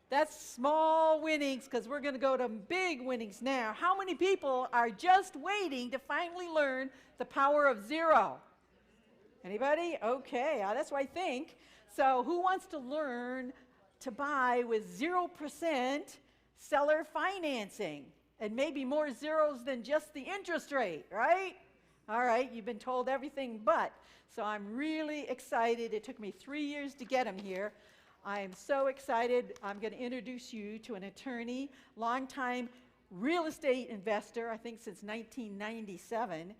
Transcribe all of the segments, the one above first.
That's small winnings because we're going to go to big winnings now. How many people are just waiting to finally learn the power of zero? Anybody? Okay, that's what I think. So who wants to learn to buy with 0% seller financing? And maybe more zeros than just the interest rate, right? All right, you've been told everything but. So I'm really excited. It took me 3 years to get him here. I am so excited. I'm going to introduce you to an attorney, longtime real estate investor, I think since 1997.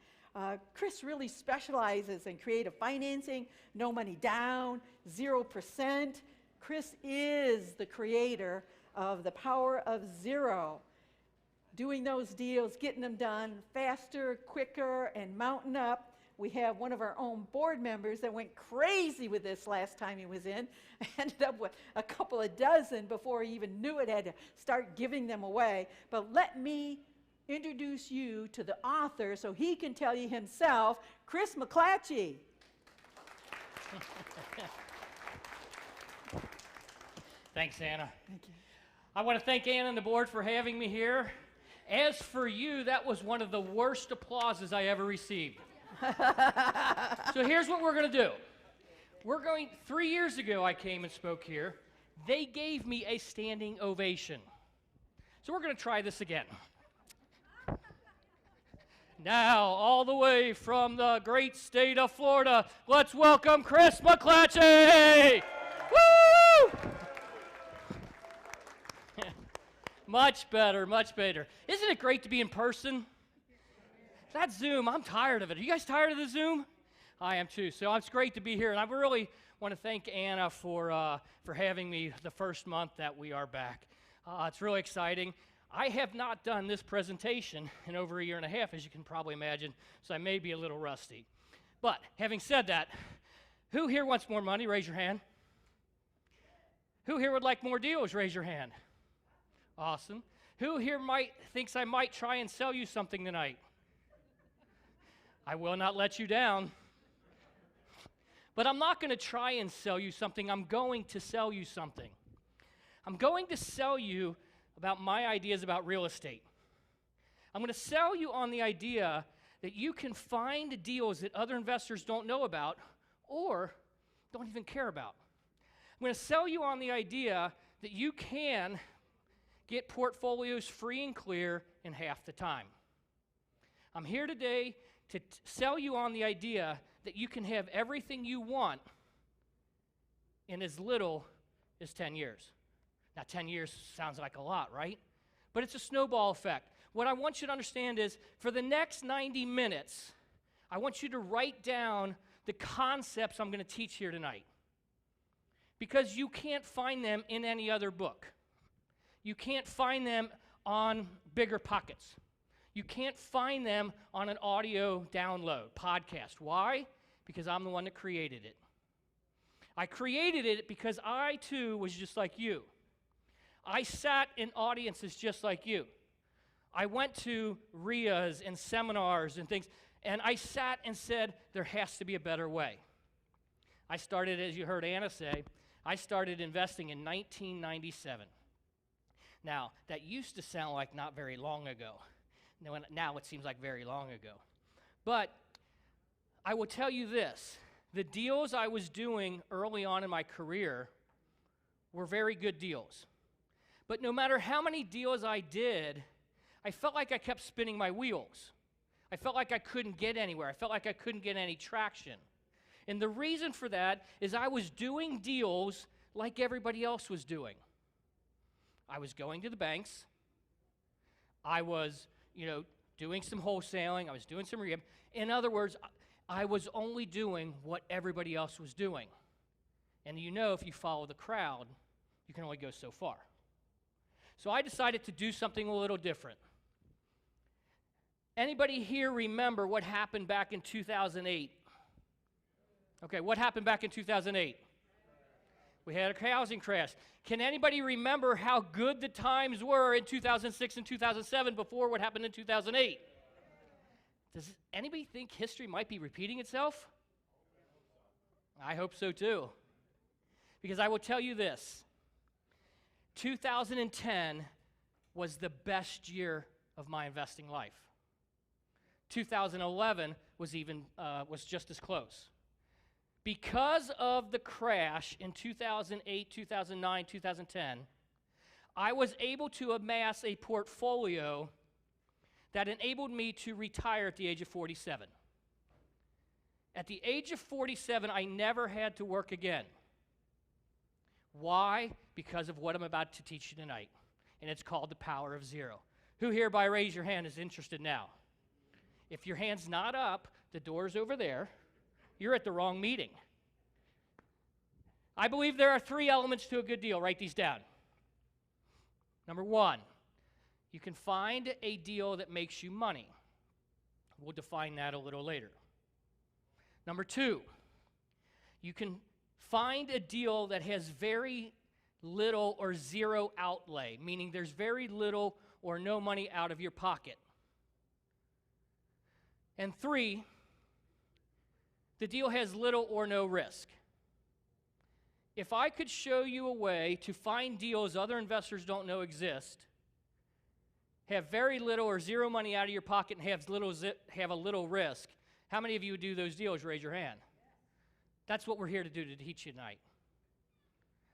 Chris really specializes in creative financing, no money down, 0%. Chris is the creator of the power of zero. Doing those deals, getting them done faster, quicker, and mounting up. We have one of our own board members that went crazy with this last time he was in. Ended up with a couple of dozen before he even knew it, had to start giving them away. But let me introduce you to the author so he can tell you himself, Chris McClatchey. Thanks, Anna. Thank you. I want to thank Anna and the board for having me here. As for you, that was one of the worst applauses I ever received. So here's what we're going to do. 3 years ago I came and spoke here. They gave me a standing ovation. So we're going to try this again. Now, all the way from the great state of Florida, let's welcome Chris McClatchey! Woo! Much better, much better. Isn't it great to be in person? That Zoom, I'm tired of it. Are you guys tired of the Zoom? I am too. So it's great to be here, and I really want to thank Anna for having me the first month that we are back. It's really exciting. I have not done this presentation in over a year and a half, as you can probably imagine, so I may be a little rusty. But having said that, who here wants more money? Raise your hand. Who here would like more deals? Raise your hand. Awesome. Who here thinks I might try and sell you something tonight? I will not let you down. But I'm not going to try and sell you something. I'm going to sell you something. I'm going to sell you about my ideas about real estate. I'm going to sell you on the idea that you can find deals that other investors don't know about or don't even care about. I'm going to sell you on the idea that you can get portfolios free and clear in half the time. I'm here today to sell you on the idea that you can have everything you want in as little as 10 years. Now, 10 years sounds like a lot, right? But it's a snowball effect. What I want you to understand is, for the next 90 minutes, I want you to write down the concepts I'm going to teach here tonight. Because you can't find them in any other book. You can't find them on Bigger Pockets. You can't find them on an audio download, podcast. Why? Because I'm the one that created it. I created it because I, too, was just like you. I sat in audiences just like you. I went to RIAs and seminars and things, and I sat and said, there has to be a better way. I started, as you heard Anna say, I started investing in 1997. Now, that used to sound like not very long ago. Now it seems like very long ago. But I will tell you this. The deals I was doing early on in my career were very good deals. But no matter how many deals I did, I felt like I kept spinning my wheels. I felt like I couldn't get anywhere. I felt like I couldn't get any traction. And the reason for that is I was doing deals like everybody else was doing. I was going to the banks. I was, doing some wholesaling. I was doing some rehab. In other words, I was only doing what everybody else was doing. And if you follow the crowd, you can only go so far. So I decided to do something a little different. Anybody here remember what happened back in 2008? Okay, what happened back in 2008? We had a housing crash. Can anybody remember how good the times were in 2006 and 2007 before what happened in 2008? Does anybody think history might be repeating itself? I hope so too. Because I will tell you this. 2010 was the best year of my investing life. 2011 was just as close. Because of the crash in 2008, 2009, 2010, I was able to amass a portfolio that enabled me to retire at the age of 47. At the age of 47, I never had to work again. Why? Because of what I'm about to teach you tonight, and it's called the power of zero. Who here, by raise your hand, is interested now? If your hand's not up, the door's over there. You're at the wrong meeting. I believe there are 3 elements to a good deal. Write these down. Number 1, you can find a deal that makes you money. We'll define that a little later. Number 2, you can find a deal that has very little or zero outlay, meaning there's very little or no money out of your pocket. And 3, the deal has little or no risk. If I could show you a way to find deals other investors don't know exist, have very little or zero money out of your pocket, and have a little risk, how many of you would do those deals? Raise your hand. That's what we're here to do to teach you tonight.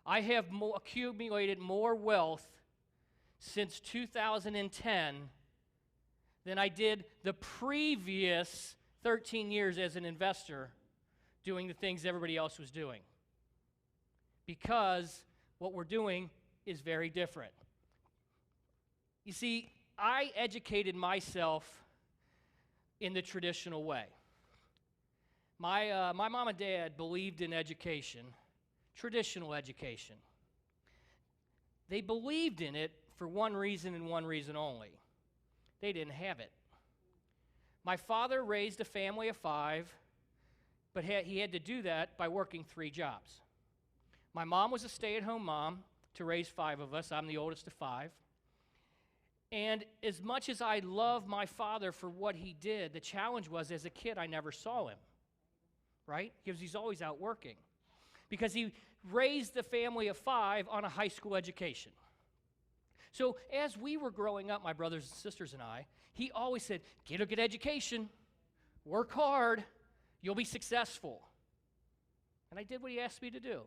I have accumulated more wealth since 2010 than I did the previous 13 years as an investor doing the things everybody else was doing. Because what we're doing is very different. You see, I educated myself in the traditional way. My mom and dad believed in education, traditional education. They believed in it for one reason and one reason only. They didn't have it. My father raised a family of 5, but he had to do that by working 3 jobs. My mom was a stay-at-home mom to raise 5 of us. I'm the oldest of 5. And as much as I love my father for what he did, the challenge was, as a kid, I never saw him, right? Because he's always out working. Because he raised the family of 5 on a high school education. So as we were growing up, my brothers and sisters and I, he always said, get a good education, work hard, you'll be successful. And I did what he asked me to do.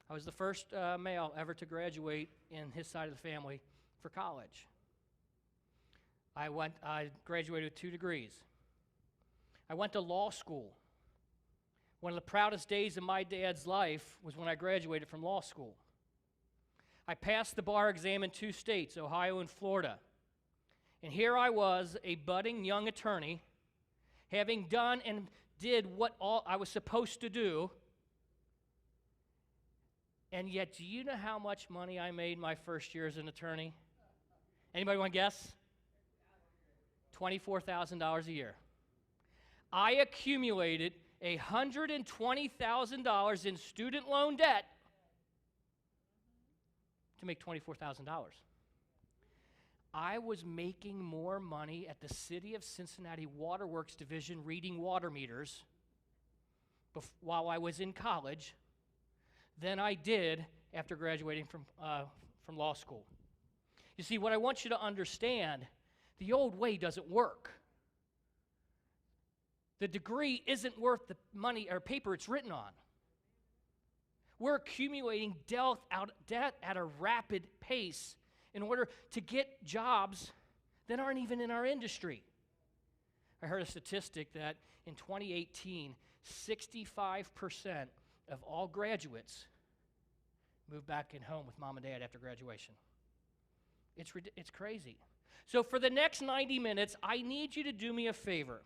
I was the first male ever to graduate in his side of the family for college. I graduated with 2 degrees. I went to law school. One of the proudest days of my dad's life was when I graduated from law school. I passed the bar exam in 2 states, Ohio and Florida. And here I was, a budding young attorney, having done and did what all I was supposed to do. And yet, do you know how much money I made my first year as an attorney? Anybody want to guess? $24,000 a year. I accumulated $120,000 in student loan debt to make $24,000. I was making more money at the City of Cincinnati Waterworks Division reading water meters while I was in college than I did after graduating from law school. You see, what I want you to understand, the old way doesn't work. The degree isn't worth the money or paper it's written on. We're accumulating debt at a rapid pace in order to get jobs that aren't even in our industry. I heard a statistic that in 2018, 65% of all graduates moved back in home with mom and dad after graduation. It's crazy. So for the next 90 minutes, I need you to do me a favor.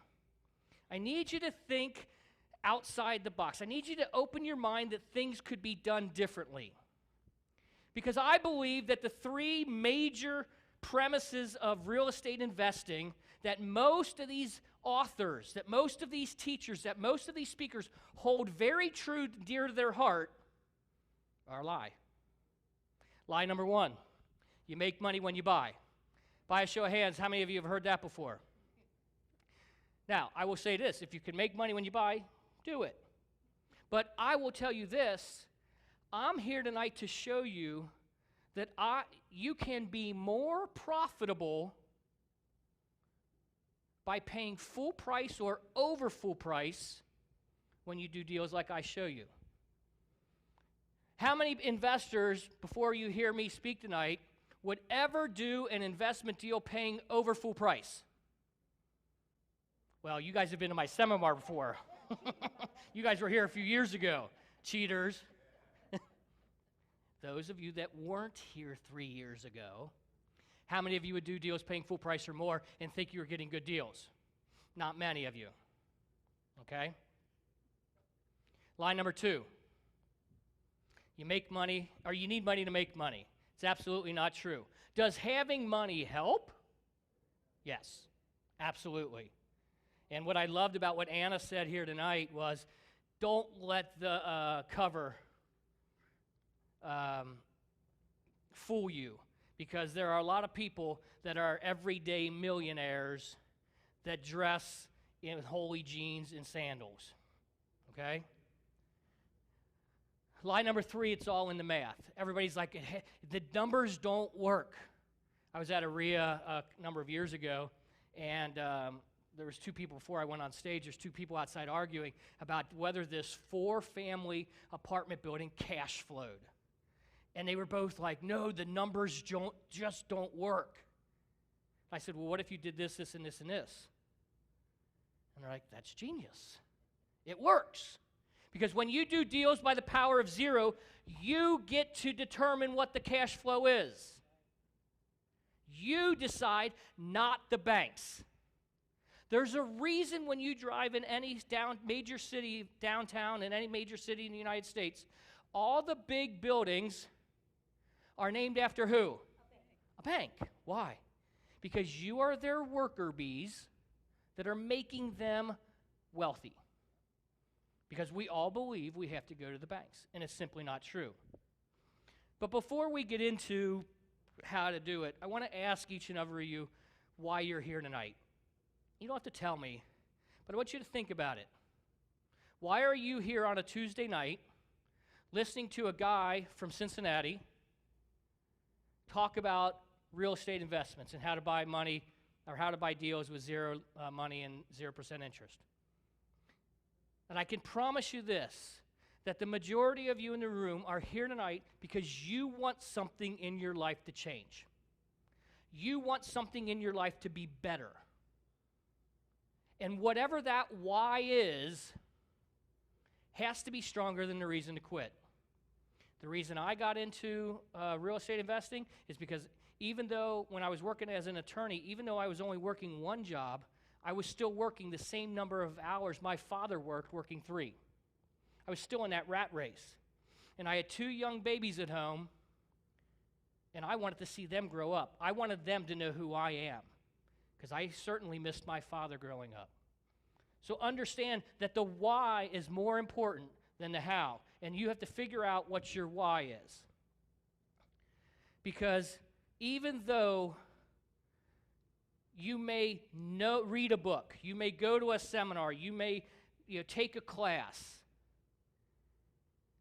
I need you to think outside the box. I need you to open your mind that things could be done differently. Because I believe that the 3 major premises of real estate investing that most of these authors, that most of these teachers, that most of these speakers hold very true, dear to their heart, are a lie. Lie number 1, you make money when you buy. By a show of hands, how many of you have heard that before? Now, I will say this, if you can make money when you buy, do it. But I will tell you this, I'm here tonight to show you that you can be more profitable by paying full price or over full price when you do deals like I show you. How many investors, before you hear me speak tonight, would ever do an investment deal paying over full price? Well, you guys have been to my seminar before. You guys were here a few years ago, cheaters. Those of you that weren't here 3 years ago, how many of you would do deals paying full price or more and think you were getting good deals? Not many of you. Okay? Line number 2. You make money, or you need money to make money. It's absolutely not true. Does having money help? Yes, absolutely. And what I loved about what Anna said here tonight was, don't let the cover fool you, because there are a lot of people that are everyday millionaires that dress in holy jeans and sandals. Okay? Line number 3, it's all in the math. Everybody's like, hey, the numbers don't work. I was at a RIA a number of years ago, and there was 2 people before I went on stage. There's 2 people outside arguing about whether this 4-family apartment building cash flowed. And they were both like, no, the numbers just don't work. I said, well, what if you did this, this, and this, and this? And they're like, that's genius. It works. Because when you do deals by the power of 0, you get to determine what the cash flow is. You decide, not the banks. There's a reason when you drive in any major city, downtown, in any major city in the United States, all the big buildings are named after who? A bank. Why? Because you are their worker bees that are making them wealthy. Because we all believe we have to go to the banks, and it's simply not true. But before we get into how to do it, I want to ask each and every of you why you're here tonight. You don't have to tell me, but I want you to think about it. Why are you here on a Tuesday night listening to a guy from Cincinnati talk about real estate investments and how to buy money or how to buy deals with zero money and 0% interest? And I can promise you this, that the majority of you in the room are here tonight because you want something in your life to change. You want something in your life to be better. And whatever that why is, has to be stronger than the reason to quit. The reason I got into real estate investing is because even though when I was working as an attorney, even though I was only working 1 job, I was still working the same number of hours my father worked, working 3. I was still in that rat race. And I had 2 young babies at home, and I wanted to see them grow up. I wanted them to know who I am, because I certainly missed my father growing up. So understand that the why is more important than the how, and you have to figure out what your why is. Because even though you may read a book, you may go to a seminar, you may take a class,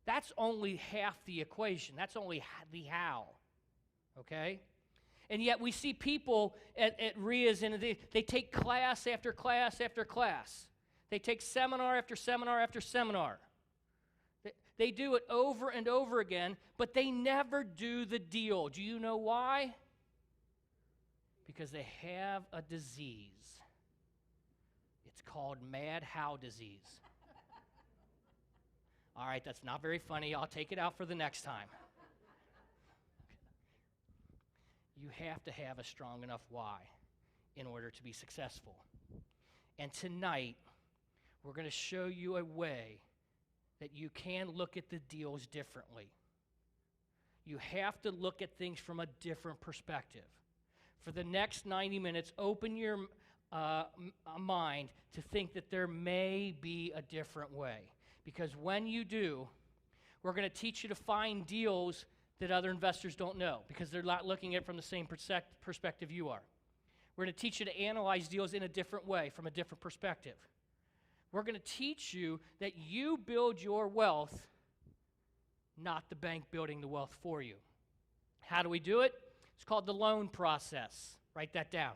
that's only half the equation. That's only the how, okay? And yet we see people at RIAs, and they take class after class after class. They take seminar after seminar after seminar. They do it over and over again, but they never do the deal. Do you know why? Because they have a disease. It's called mad how disease. All right, that's not very funny. I'll take it out for the next time. You have to have a strong enough why in order to be successful. And tonight, we're going to show you a way that you can look at the deals differently. You have to look at things from a different perspective. For the next 90 minutes, open your mind to think that there may be a different way. Because when you do, we're going to teach you to find deals that other investors don't know, because they're not looking at it from the same perspective you are. We're going to teach you to analyze deals in a different way, from a different perspective. We're going to teach you that you build your wealth, not the bank building the wealth for you. How do we do it? It's called the loan process. Write that down.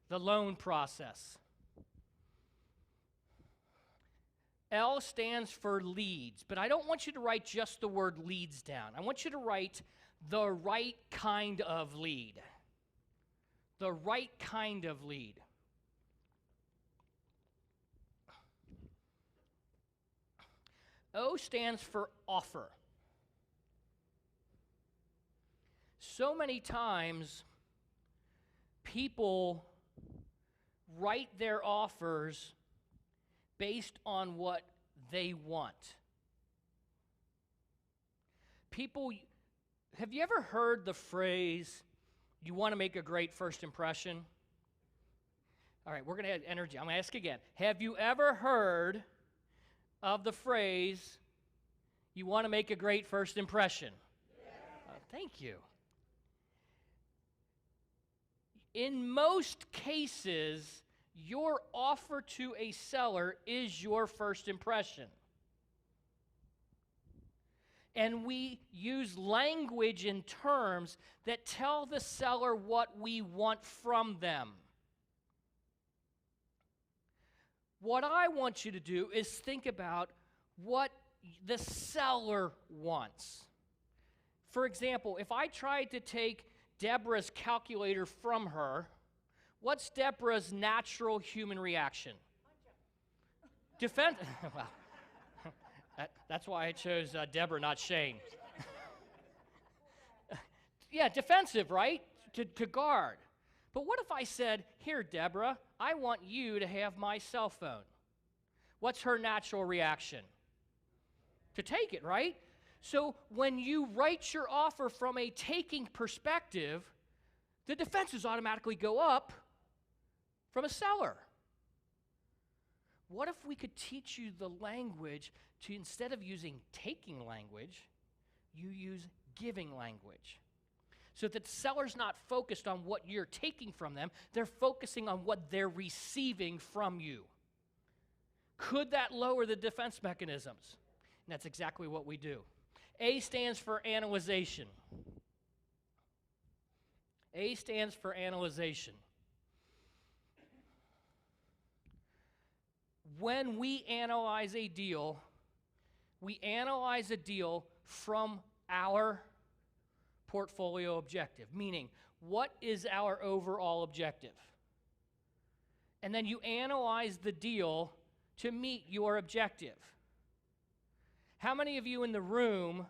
The loan process. L stands for leads, but I don't want you to write just the word leads down. I want you to write the right kind of lead. The right kind of lead. O stands for offer. So many times, people write their offers based on what they want. People, have you ever heard the phrase, you want to make a great first impression? All right, we're going to add energy. I'm going to ask again. Have you ever heard of the phrase, you want to make a great first impression? Yes. Thank you. In most cases, your offer to a seller is your first impression. And we use language and terms that tell the seller what we want from them. What I want you to do is think about what the seller wants. For example, if I tried to take Deborah's calculator from her, what's Deborah's natural human reaction? Defend. Well, that's why I chose Deborah, not Shane. Yeah, defensive, right? To guard. But what if I said, here, Deborah, I want you to have my cell phone? What's her natural reaction? To take it, right? So when you write your offer from a taking perspective, the defenses automatically go up from a seller. What if we could teach you the language to, instead of using taking language, you use giving language? So that the seller's not focused on what you're taking from them, they're focusing on what they're receiving from you. Could that lower the defense mechanisms? And that's exactly what we do. A stands for analyzation. A stands for analyzation. When we analyze a deal from our portfolio objective, meaning what is our overall objective? And then you analyze the deal to meet your objective. How many of you in the room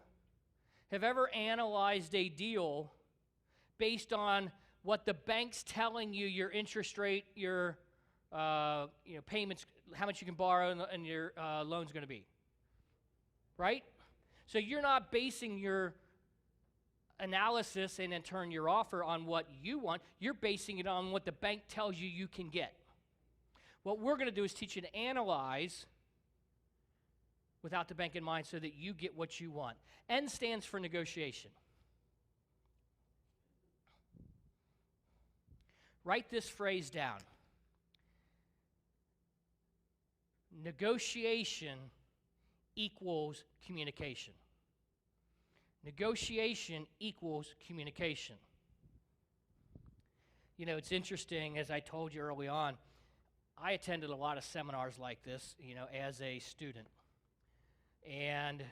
have ever analyzed a deal based on what the bank's telling you your interest rate, your payments, how much you can borrow, and your loan's going to be? Right? So you're not basing your analysis and in turn your offer on what you want. You're basing it on what the bank tells you you can get. What we're going to do is teach you to analyze without the bank in mind so that you get what you want. N stands for negotiation. Write this phrase down. Negotiation equals communication. Negotiation equals communication. You know, it's interesting, as I told you early on, I attended a lot of seminars like this, as a student. And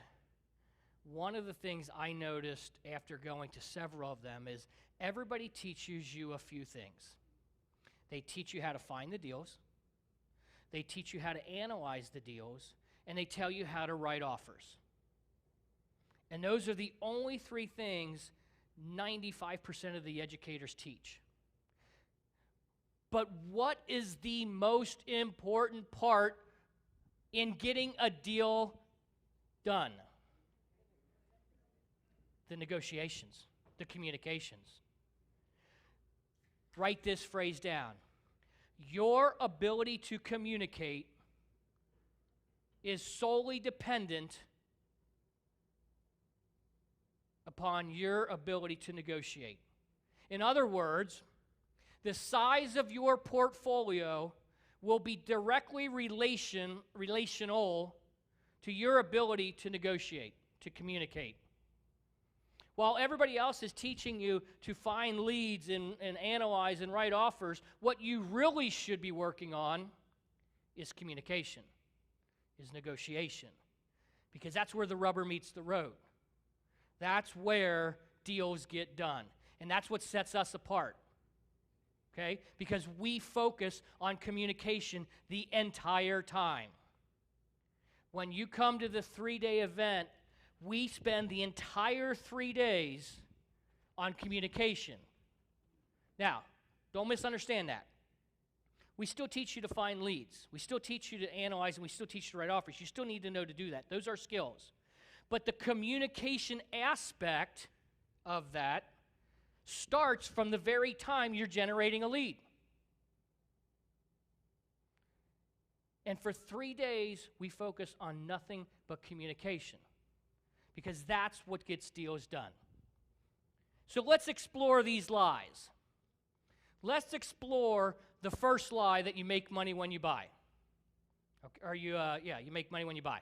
one of the things I noticed after going to several of them is everybody teaches you a few things. They teach you how to find the deals, they teach you how to analyze the deals, and they tell you how to write offers. And those are the only three things 95% of the educators teach. But what is the most important part in getting a deal done? The negotiations, the communications. Write this phrase down. Your ability to communicate is solely dependent upon your ability to negotiate. In other words, the size of your portfolio will be directly relational to your ability to negotiate, to communicate. While everybody else is teaching you to find leads and analyze and write offers, what you really should be working on is communication, is negotiation, because that's where the rubber meets the road. That's where deals get done, and that's what sets us apart, okay? Because we focus on communication the entire time. When you come to the 3-day event, we spend the entire 3 days on communication. Now, don't misunderstand that. We still teach you to find leads. We still teach you to analyze, and we still teach you to write offers. You still need to know to do that. Those are skills. But the communication aspect of that starts from the very time you're generating a lead. And for 3 days, we focus on nothing but communication, because that's what gets deals done. So let's explore these lies. Let's explore the first lie, that you make money when you buy. Okay, you make money when you buy.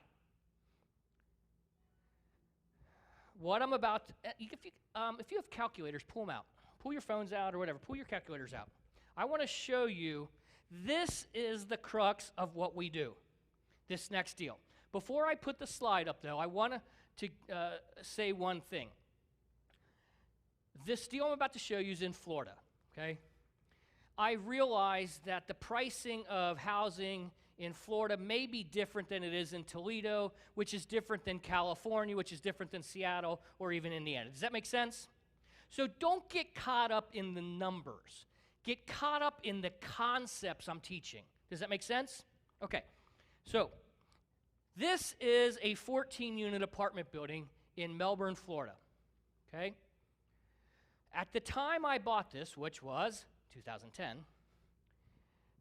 What I'm about to, if you have calculators, pull them out. Pull your phones out or whatever. Pull your calculators out. I want to show you, this is the crux of what we do, this next deal. Before I put the slide up, though, I want to say one thing. This deal I'm about to show you is in Florida, okay? I realize that the pricing of housing in Florida may be different than it is in Toledo, which is different than California, which is different than Seattle, or even Indiana. Does that make sense? So don't get caught up in the numbers. Get caught up in the concepts I'm teaching. Does that make sense? Okay, so this is a 14-unit apartment building in Melbourne, Florida, okay? At the time I bought this, which was 2010,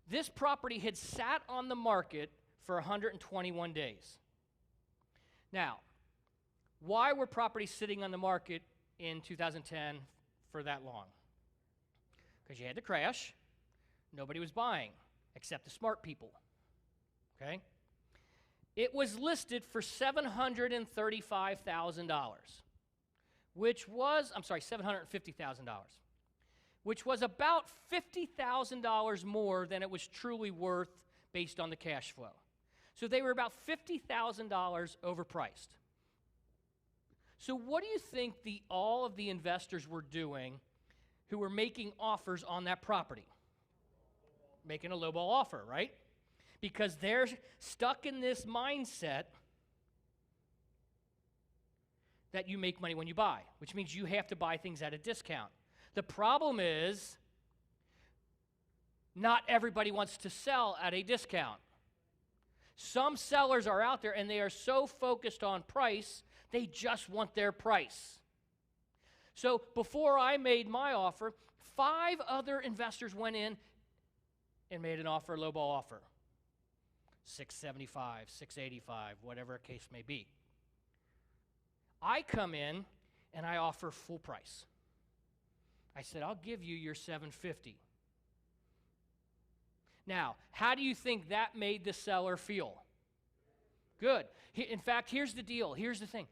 this property had sat on the market for 121 days. Now, why were properties sitting on the market in 2010 for that long? Because you had to crash. Nobody was buying except the smart people, okay? It was listed for $735,000, which was, $750,000, which was about $50,000 more than it was truly worth based on the cash flow. So they were about $50,000 overpriced. So what do you think all of the investors were doing who were making offers on that property? Making a lowball offer, right? Because they're stuck in this mindset that you make money when you buy, which means you have to buy things at a discount. The problem is, not everybody wants to sell at a discount. Some sellers are out there and they are so focused on price, they just want their price. So before I made my offer, 5 other investors went in and made an offer, lowball offer. $675, $685, whatever the case may be. I come in and I offer full price. I said, I'll give you your $750. Now, how do you think that made the seller feel? Good. In fact, here's the deal. Here's the thing.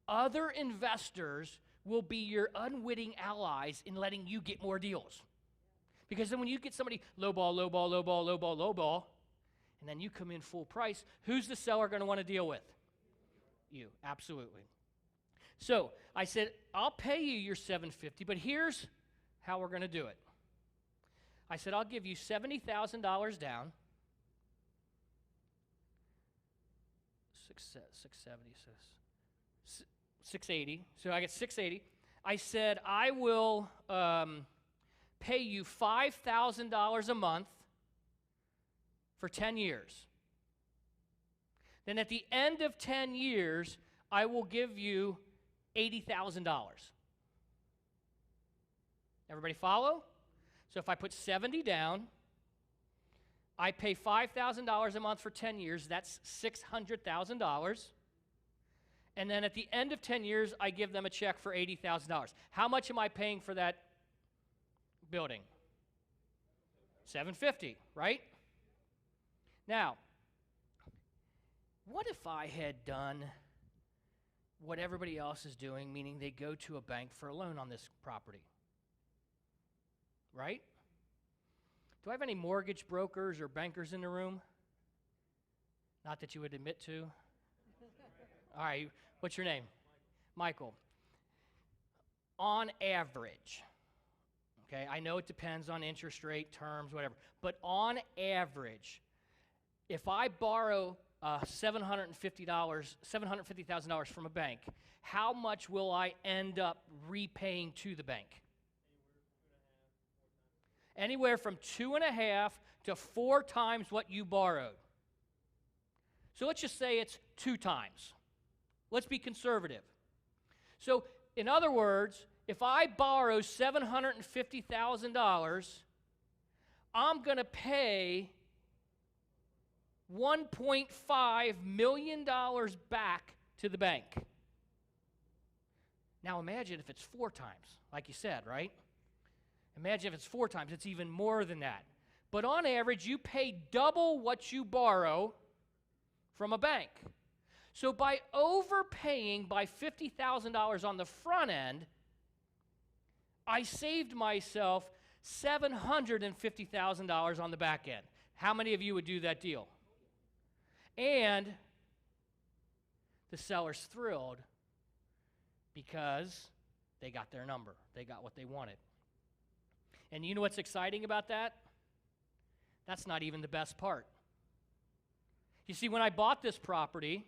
Other investors will be your unwitting allies in letting you get more deals. Because then when you get somebody lowball, lowball, lowball, lowball, lowball, and then you come in full price, who's the seller going to want to deal with? You, absolutely. So I said, I'll pay you your $750, but here's how we're going to do it. I said, I'll give you $70,000 down. 680. So I get 680. I said, I will pay you $5,000 a month for 10 years. Then at the end of 10 years, I will give you $80,000. Everybody follow? So if I put 70 down, I pay $5,000 a month for 10 years. That's $600,000. And then at the end of 10 years, I give them a check for $80,000. How much am I paying for that building? $750, right? Now, what if I had done what everybody else is doing, meaning they go to a bank for a loan on this property. Right? Do I have any mortgage brokers or bankers in the room? Not that you would admit to. All right, what's your name? Michael. On average, okay, I know it depends on interest rate, terms, whatever, but on average, if I borrow $750,000 from a bank, how much will I end up repaying to the bank? Anywhere from 2.5 to 4 times what you borrowed. So let's just say it's 2 times. Let's be conservative. So in other words, if I borrow $750,000, I'm going to pay $1.5 million back to the bank. Now imagine if it's 4 times, like you said, right? Imagine if it's 4 times, it's even more than that. But on average, you pay double what you borrow from a bank. So by overpaying by $50,000 on the front end, I saved myself $750,000 on the back end. How many of you would do that deal? And the seller's thrilled because they got their number. They got what they wanted. And you know what's exciting about that? That's not even the best part. You see, when I bought this property,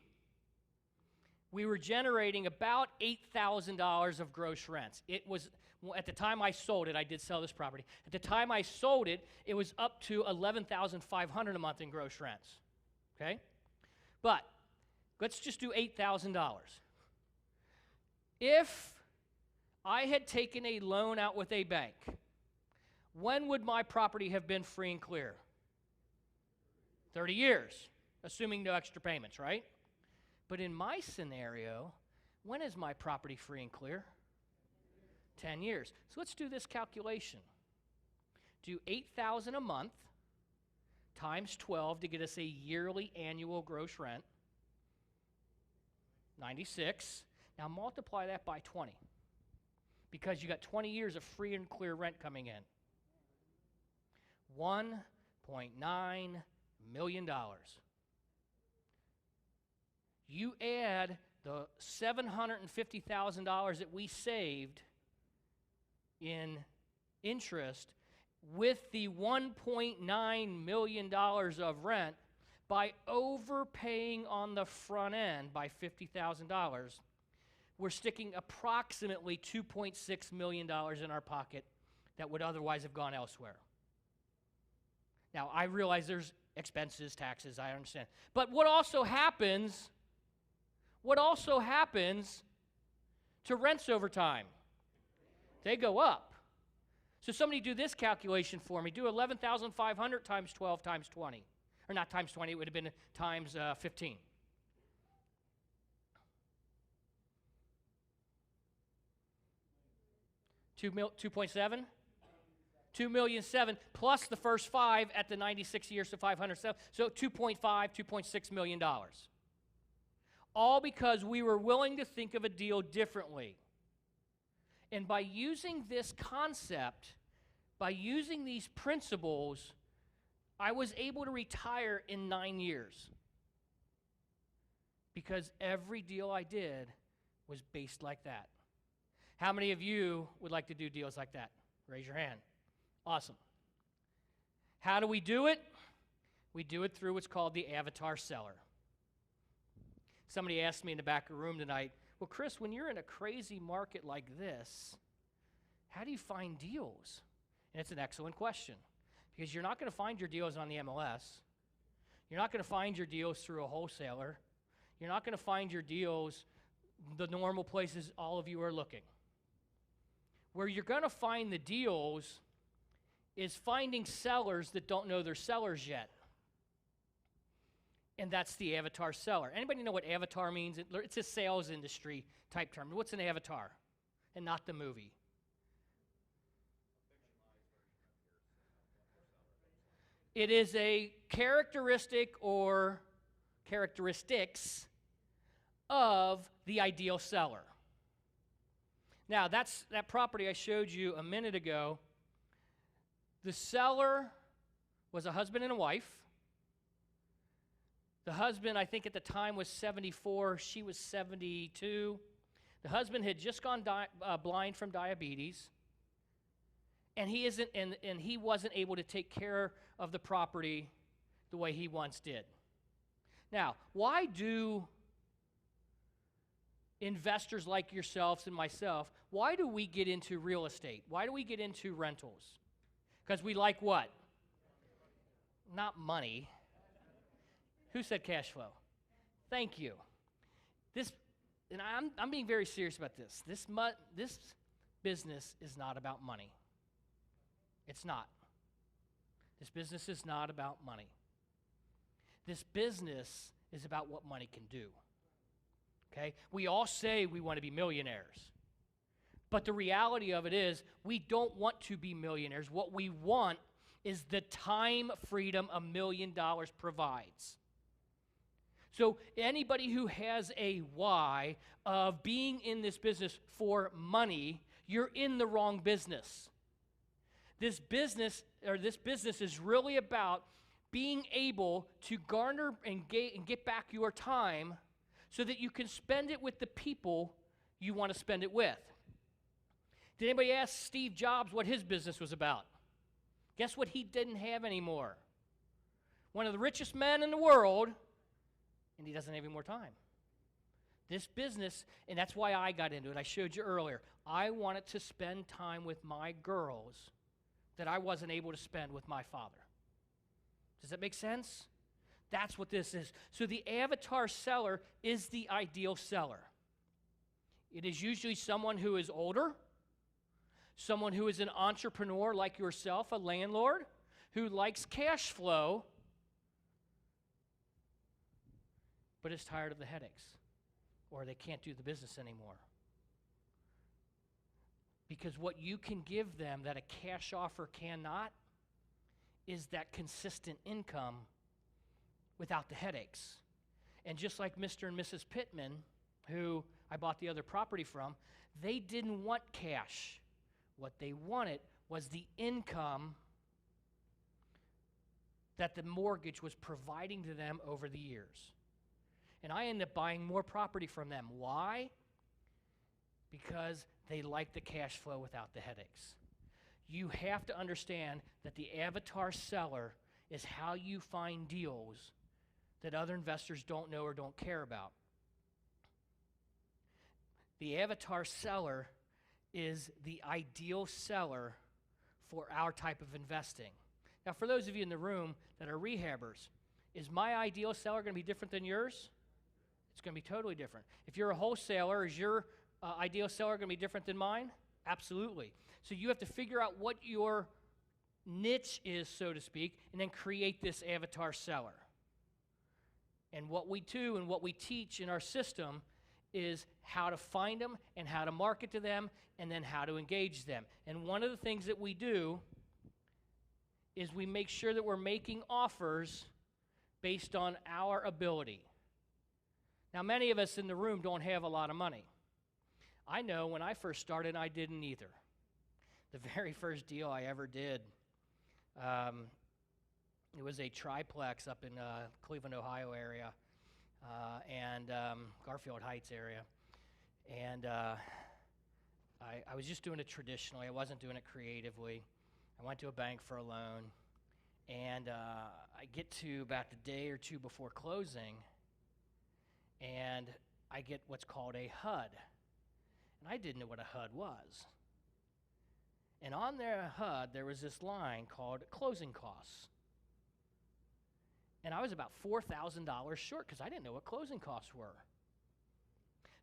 we were generating about $8,000 of gross rents. It was, at the time I sold it, I did sell this property. At the time I sold it, it was up to $11,500 a month in gross rents. Okay? But let's just do $8,000. If I had taken a loan out with a bank, when would my property have been free and clear? 30 years, assuming no extra payments, right? But in my scenario, when is my property free and clear? 10 years. So let's do this calculation. Do $8,000 a month times 12 to get us a yearly annual gross rent, 96. Now multiply that by 20, because you got 20 years of free and clear rent coming in. $1.9 million. You add the $750,000 that we saved in interest with the $1.9 million of rent by overpaying on the front end by $50,000. We're sticking approximately $2.6 million in our pocket that would otherwise have gone elsewhere. Now, I realize there's expenses, taxes, I understand. But what also happens to rents over time? They go up. So somebody do this calculation for me. Do 11,500 times 12 times 20. Or not times 20, it would have been times 15. $2.7? $2,000,007 plus the first 5 at the 96 years to 500. So $2.5, $2.6 million. All because we were willing to think of a deal differently. And by using this concept, by using these principles, I was able to retire in 9 years. Because every deal I did was based like that. How many of you would like to do deals like that? Raise your hand. Awesome. How do we do it? We do it through what's called the avatar seller. Somebody asked me in the back of the room tonight, well, Chris, when you're in a crazy market like this, how do you find deals? And it's an excellent question, because you're not going to find your deals on the MLS. You're not going to find your deals through a wholesaler. You're not going to find your deals the normal places all of you are looking. Where you're going to find the deals is finding sellers that don't know they're sellers yet. And that's the avatar seller. Anybody know what avatar means? It's a sales industry type term. What's an avatar? And not the movie. It is a characteristic or characteristics of the ideal seller. Now, that's that property I showed you a minute ago. The seller was a husband and a wife. The husband, I think at the time, was 74. She was 72. The husband had just gone blind from diabetes, and he wasn't able to take care of the property the way he once did. Now, why do investors like yourselves and myself, why do we get into real estate? Why do we get into rentals? Because we like what? Not money. Who said cash flow? Thank you. This, and I'm being very serious about this. This business is not about money. It's not. This business is not about money. This business is about what money can do. Okay? We all say we want to be millionaires. But the reality of it is, we don't want to be millionaires. What we want is the time freedom $1 million provides. So anybody who has a why of being in this business for money, you're in the wrong business. This business is really about being able to garner and get back your time so that you can spend it with the people you want to spend it with. Did anybody ask Steve Jobs what his business was about? Guess what he didn't have anymore? One of the richest men in the world, and he doesn't have any more time. This business, and that's why I got into it. I showed you earlier. I wanted to spend time with my girls that I wasn't able to spend with my father. Does that make sense? That's what this is. So the avatar seller is the ideal seller. It is usually someone who is older, someone who is an entrepreneur like yourself, a landlord, who likes cash flow, but is tired of the headaches, or they can't do the business anymore. Because what you can give them that a cash offer cannot is that consistent income without the headaches. And just like Mr. and Mrs. Pittman, who I bought the other property from, they didn't want cash. What they wanted was the income that the mortgage was providing to them over the years. And I ended up buying more property from them. Why? Because they like the cash flow without the headaches. You have to understand that the avatar seller is how you find deals that other investors don't know or don't care about. The avatar seller is the ideal seller for our type of investing. Now, for those of you in the room that are rehabbers, is my ideal seller going to be different than yours? It's going to be totally different. If you're a wholesaler, is your ideal seller going to be different than mine? Absolutely. So you have to figure out what your niche is, so to speak, and then create this avatar seller. And what we do and what we teach in our system is how to find them and how to market to them and then how to engage them. And one of the things that we do is we make sure that we're making offers based on our ability. Now, many of us in the room don't have a lot of money. I know when I first started, I didn't either. The very first deal I ever did, it was a triplex up in Cleveland, Ohio area, and Garfield Heights area. And I was just doing it traditionally. I wasn't doing it creatively. I went to a bank for a loan, and I get to about the day or two before closing, and I get what's called a HUD. And I didn't know what a HUD was. And on their HUD, there was this line called closing costs. And I was about $4,000 short because I didn't know what closing costs were.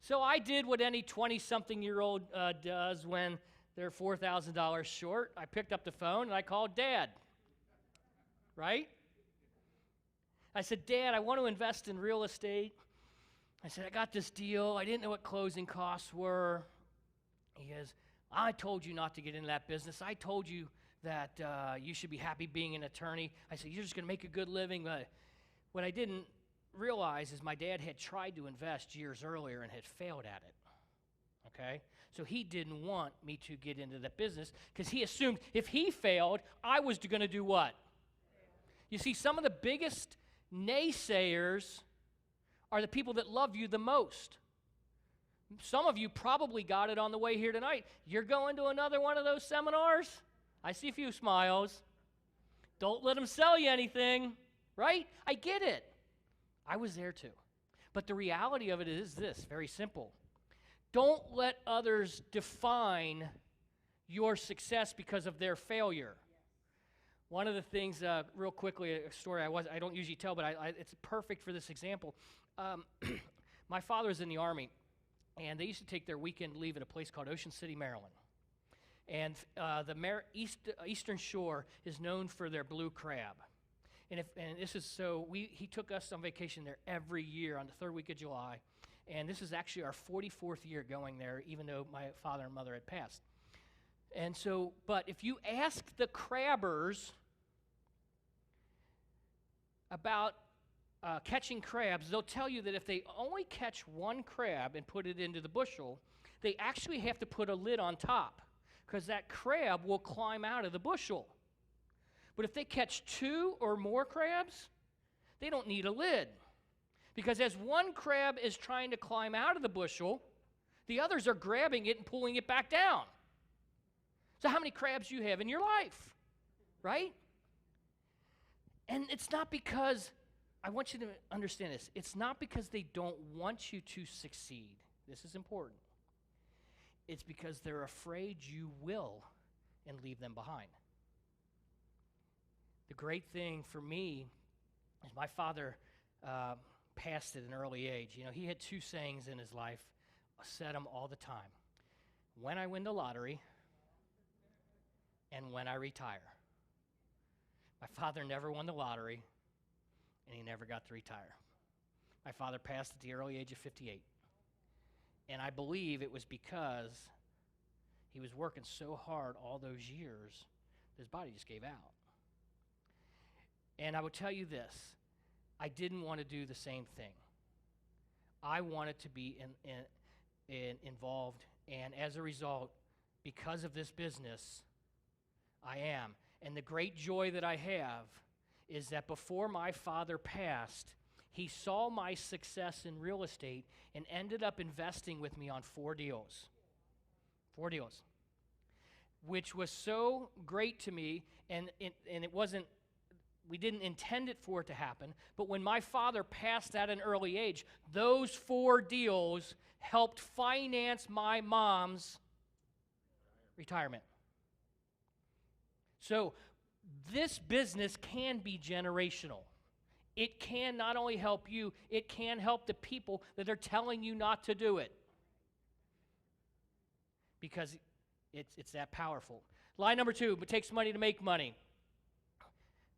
So I did what any 20-something-year-old does when they're $4,000 short. I picked up the phone and I called Dad. Right? I said, Dad, I want to invest in real estate. I said, I got this deal. I didn't know what closing costs were. He goes, I told you not to get into that business. I told you that you should be happy being an attorney. I said, you're just going to make a good living. But what I didn't realize is my dad had tried to invest years earlier and had failed at it. Okay? So he didn't want me to get into that business because he assumed if he failed, I was going to do what? You see, some of the biggest naysayers are the people that love you the most. Some of you probably got it on the way here tonight. You're going to another one of those seminars? I see a few smiles. Don't let them sell you anything, right? I get it. I was there too. But the reality of it is this, very simple. Don't let others define your success because of their failure. One of the things, real quickly, a story I don't usually tell, but it's perfect for this example. My father was in the Army, and they used to take their weekend leave at a place called Ocean City, Maryland. And the Eastern Shore is known for their blue crab. And this is so, he took us on vacation there every year on the third week of July. And this is actually our 44th year going there, even though my father and mother had passed. And so, but if you ask the crabbers about catching crabs, they'll tell you that if they only catch one crab and put it into the bushel, they actually have to put a lid on top because that crab will climb out of the bushel. But if they catch two or more crabs, they don't need a lid. Because as one crab is trying to climb out of the bushel, the others are grabbing it and pulling it back down. So how many crabs you have in your life, right? And it's not because, I want you to understand this, it's not because they don't want you to succeed. This is important. It's because they're afraid you will and leave them behind. The great thing for me is my father passed at an early age. You know, he had two sayings in his life, said them all the time. When I win the lottery and when I retire. My father never won the lottery and he never got to retire. My father passed at the early age of 58. And I believe it was because he was working so hard all those years, his body just gave out. And I will tell you this, I didn't want to do the same thing. I wanted to be involved, and as a result, because of this business, I am. And the great joy that I have is that before my father passed, he saw my success in real estate and ended up investing with me on 4 deals. 4 deals. Which was so great to me, and it wasn't, we didn't intend it for it to happen, but when my father passed at an early age, those 4 deals helped finance my mom's retirement. So this business can be generational. It can not only help you, it can help the people that are telling you not to do it. Because it's that powerful. Line number 2, it takes money to make money.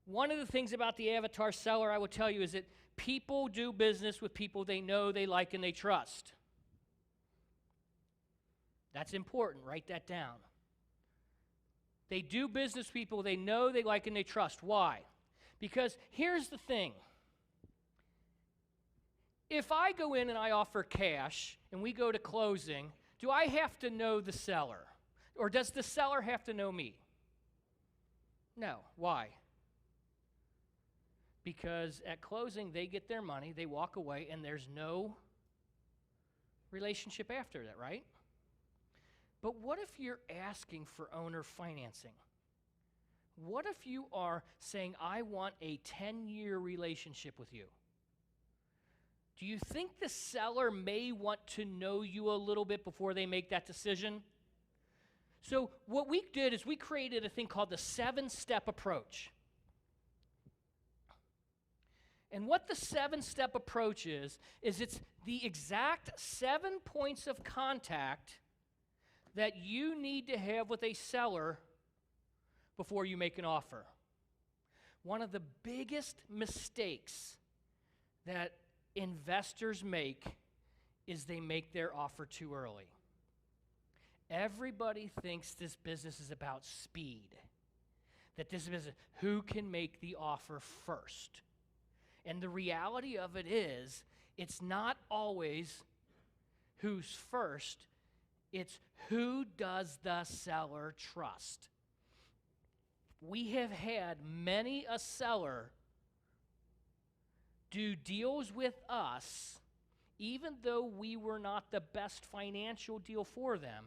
One of the things about the avatar seller I will tell you is that people do business with people they know, they like, and they trust. That's important. Write that down. They do business with people they know, they like, and they trust. Why? Because here's the thing. If I go in and I offer cash and we go to closing, do I have to know the seller? Or does the seller have to know me? No. Why? Because at closing, they get their money, they walk away, and there's no relationship after that, right? But what if you're asking for owner financing? What if you are saying, I want a 10-year relationship with you? Do you think the seller may want to know you a little bit before they make that decision? So what we did is we created a thing called the 7-step approach. And what the 7-step approach is it's the exact 7 points of contact that you need to have with a seller before you make an offer. One of the biggest mistakes that investors make is they make their offer too early. Everybody thinks this business is about speed. That this business, who can make the offer first? And the reality of it is, it's not always who's first, it's who does the seller trust. We have had many a seller do deals with us, even though we were not the best financial deal for them,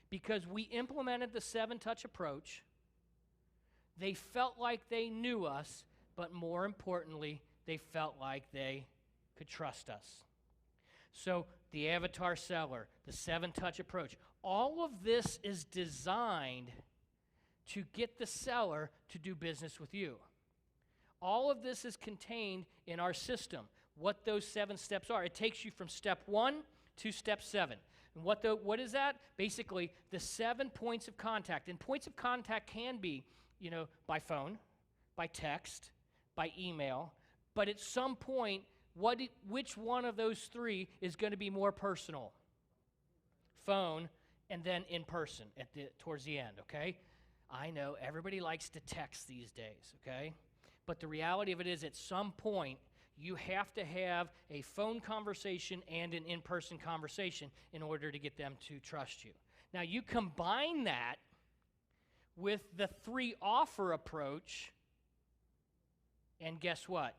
because we implemented the 7-touch approach. They felt like they knew us, but more importantly, they felt like they could trust us. So the avatar seller, the 7-touch approach, all of this is designed to get the seller to do business with you. All of this is contained in our system, what those 7 steps are. It takes you from step 1 to step 7. And what is that? Basically, the 7 points of contact. And points of contact can be, by phone, by text, by email, but at some point, which one of those 3 is going to be more personal? Phone, and then in person towards the end, okay? I know everybody likes to text these days, okay? But the reality of it is, at some point, you have to have a phone conversation and an in-person conversation in order to get them to trust you. Now, you combine that with the 3 offer approach, and guess what?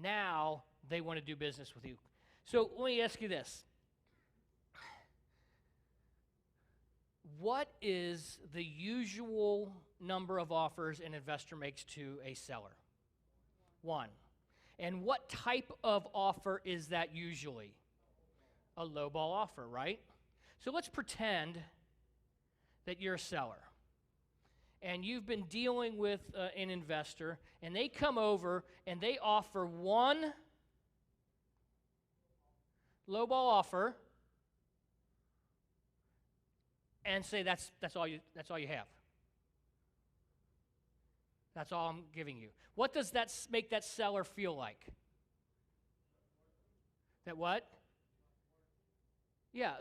Now they want to do business with you. So let me ask you this. What is the usual number of offers an investor makes to a seller? 1. And what type of offer is that usually? A lowball offer, right? So let's pretend that you're a seller and you've been dealing with an investor, and they come over and they offer 1 lowball offer and say that's all you have. That's all I'm giving you. What does that make that seller feel like? That what? Yeah,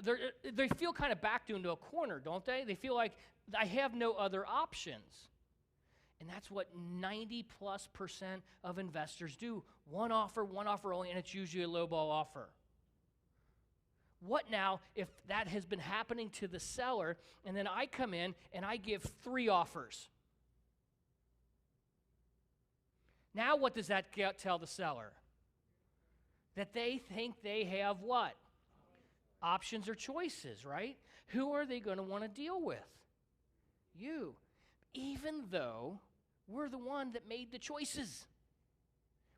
they feel kind of backed into a corner, don't they? They feel like I have no other options. And that's what 90+% of investors do. One offer only, and it's usually a lowball offer. What now if that has been happening to the seller, and then I come in and I give 3 offers? Now what does that tell the seller? That they think they have what? Options or choices, right? Who are they going to want to deal with? You. Even though we're the one that made the choices.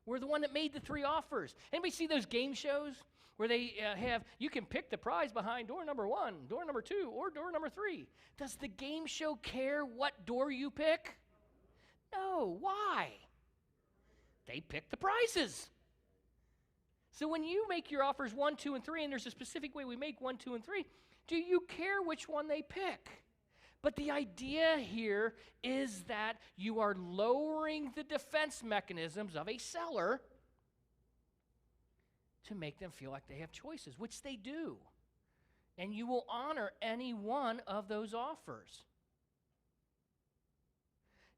We're the one that made the 3 offers. Anybody see those game shows where they you can pick the prize behind door number 1, door number 2, or door number 3? Does the game show care what door you pick? No. Why? They pick the prizes. So when you make your offers 1, 2, and 3, and there's a specific way we make 1, 2, and 3, do you care which one they pick? But the idea here is that you are lowering the defense mechanisms of a seller to make them feel like they have choices, which they do. And you will honor any one of those offers.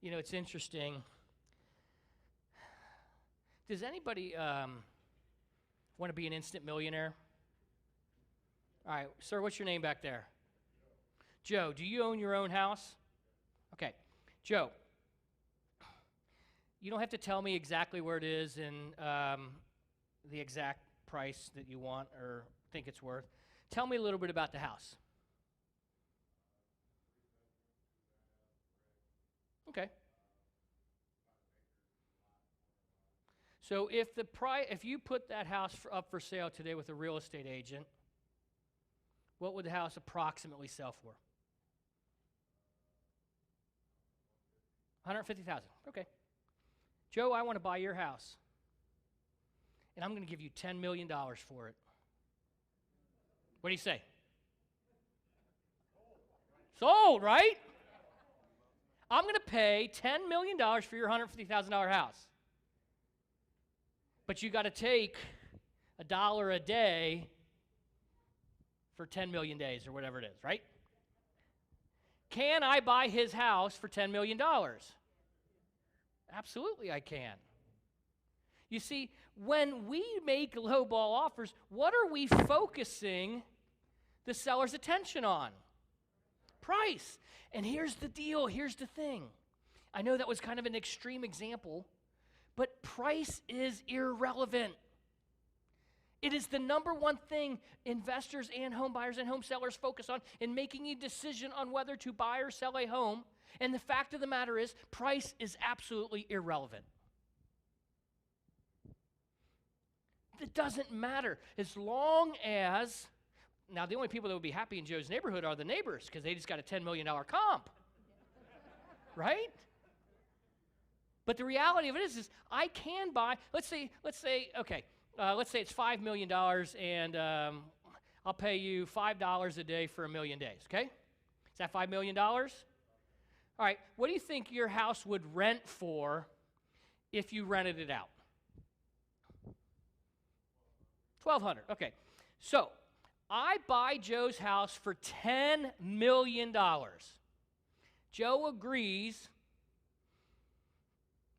It's interesting. Does anybody want to be an instant millionaire? All right, sir, what's your name back there? Joe, do you own your own house? Okay, Joe, you don't have to tell me exactly where it is and the exact price that you want or think it's worth. Tell me a little bit about the house. Okay. So if you put that house up for sale today with a real estate agent, what would the house approximately sell for? $150,000. Okay. Joe, I want to buy your house, and I'm going to give you $10 million for it. What do you say? Sold, right? I'm going to pay $10 million for your $150,000 house. But you got to take $1 a day for 10 million days or whatever it is, right? Can I buy his house for $10 million? Absolutely I can. You see, when we make lowball offers, what are we focusing the seller's attention on? Price. And here's the deal, here's the thing. I know that was kind of an extreme example, but price is irrelevant. It is the number one thing investors and home buyers and home sellers focus on in making a decision on whether to buy or sell a home. And the fact of the matter is, price is absolutely irrelevant. It doesn't matter as long as, now the only people that would be happy in Joe's neighborhood are the neighbors because they just got a $10 million comp, right? But the reality of it is I can buy, let's say it's $5 million and I'll pay you $5 a day for 1 million days, okay? Is that $5 million? All right, what do you think your house would rent for if you rented it out? $1,200, okay. So I buy Joe's house for $10 million. Joe agrees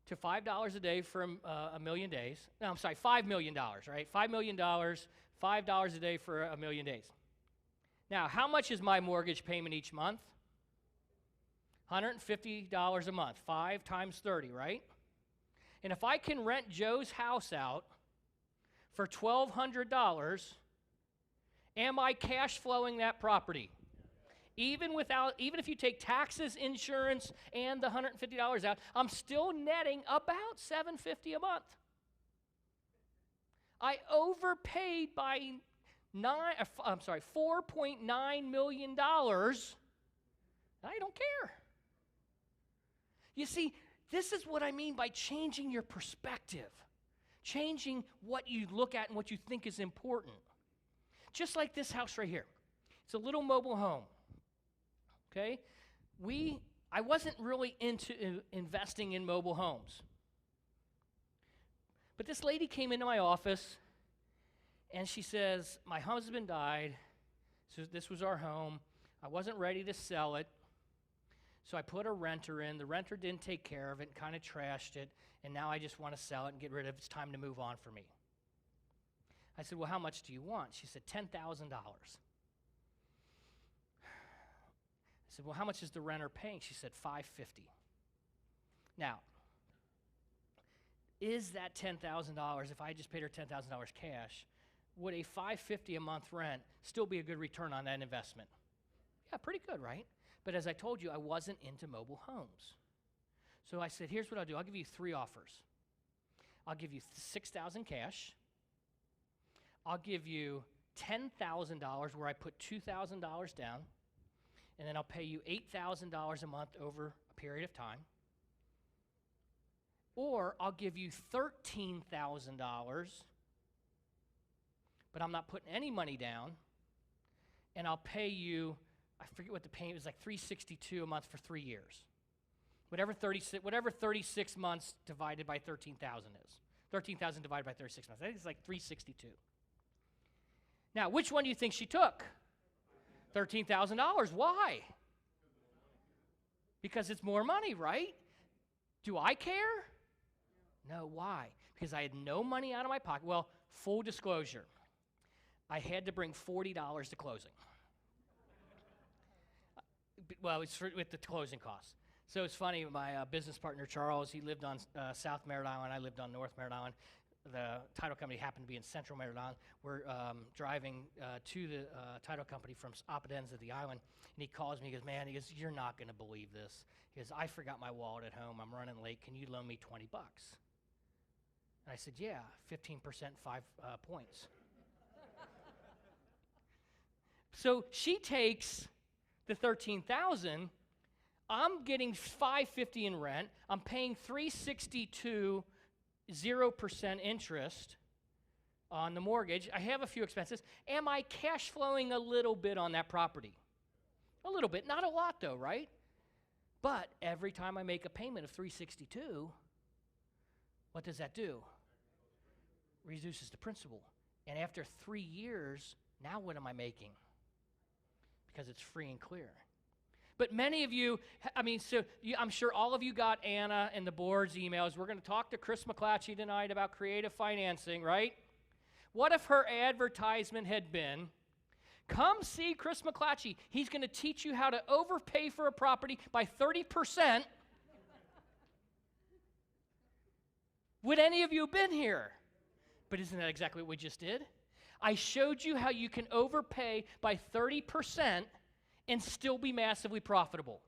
to $5 a day for a million days. No, I'm sorry, $5 million, right? $5 million, $5 a day for 1 million days. Now, how much is my mortgage payment each month? $150 a month, 5 times 30, right? And if I can rent Joe's house out for $1,200, am I cash flowing that property? Even if you take taxes, insurance, and the $150 out, I'm still netting about $750 a month. I overpaid by $4.9 million. I don't care. You see, this is what I mean by changing your perspective, changing what you look at and what you think is important. Just like this house right here. It's a little mobile home. Okay? I wasn't really into investing in mobile homes. But this lady came into my office and she says, my husband died, so this was our home. I wasn't ready to sell it, so I put a renter in. The renter didn't take care of it and kind of trashed it, and now I just want to sell it and get rid of it. It's time to move on for me. I said, well, how much do you want? She said, $10,000. I said, well, how much is the renter paying? She said, $550. Now, is that $10,000, if I just paid her $10,000 cash, would a $550 a month rent still be a good return on that investment? Yeah, pretty good, right? But as I told you, I wasn't into mobile homes. So I said, here's what I'll do. I'll give you 3 offers. I'll give you $6,000 cash. I'll give you $10,000 where I put $2,000 down, and then I'll pay you $8,000 a month over a period of time. Or I'll give you $13,000, but I'm not putting any money down, and I'll pay you, I forget what the payment was, like $362 a month for 3 years. Whatever 36 months divided by 13,000 is. 13,000 divided by 36 months. I think it's like $362. Now, which one do you think she took? $13,000. Why? Because it's more money, right? Do I care? No, why? Because I had no money out of my pocket. Well, full disclosure, I had to bring $40 to closing. Well, it's with the closing costs. So it's funny, my business partner, Charles, he lived on South Merritt Island. I lived on North Merritt Island. The title company happened to be in Central Merritt Island. We're driving to the title company from opposite ends of the island, and he calls me. He goes, you're not going to believe this. He goes, I forgot my wallet at home. I'm running late. Can you loan me 20 bucks? And I said, yeah, 15%, 5 points. So she takes the $13,000. I'm getting $550 in rent. I'm paying $362, 0% interest on the mortgage. I have a few expenses. Am I cash flowing a little bit on that property? A little bit, not a lot though, right? But every time I make a payment of $362, what does that do? Reduces the principal. And after 3 years, now what am I making? Because it's free and clear. But many of you, I'm sure all of you got Anna and the board's emails. We're going to talk to Chris McClatchey tonight about creative financing, right? What if her advertisement had been, come see Chris McClatchey. He's going to teach you how to overpay for a property by 30%. Would any of you have been here? But isn't that exactly what we just did? I showed you how you can overpay by 30% and still be massively profitable.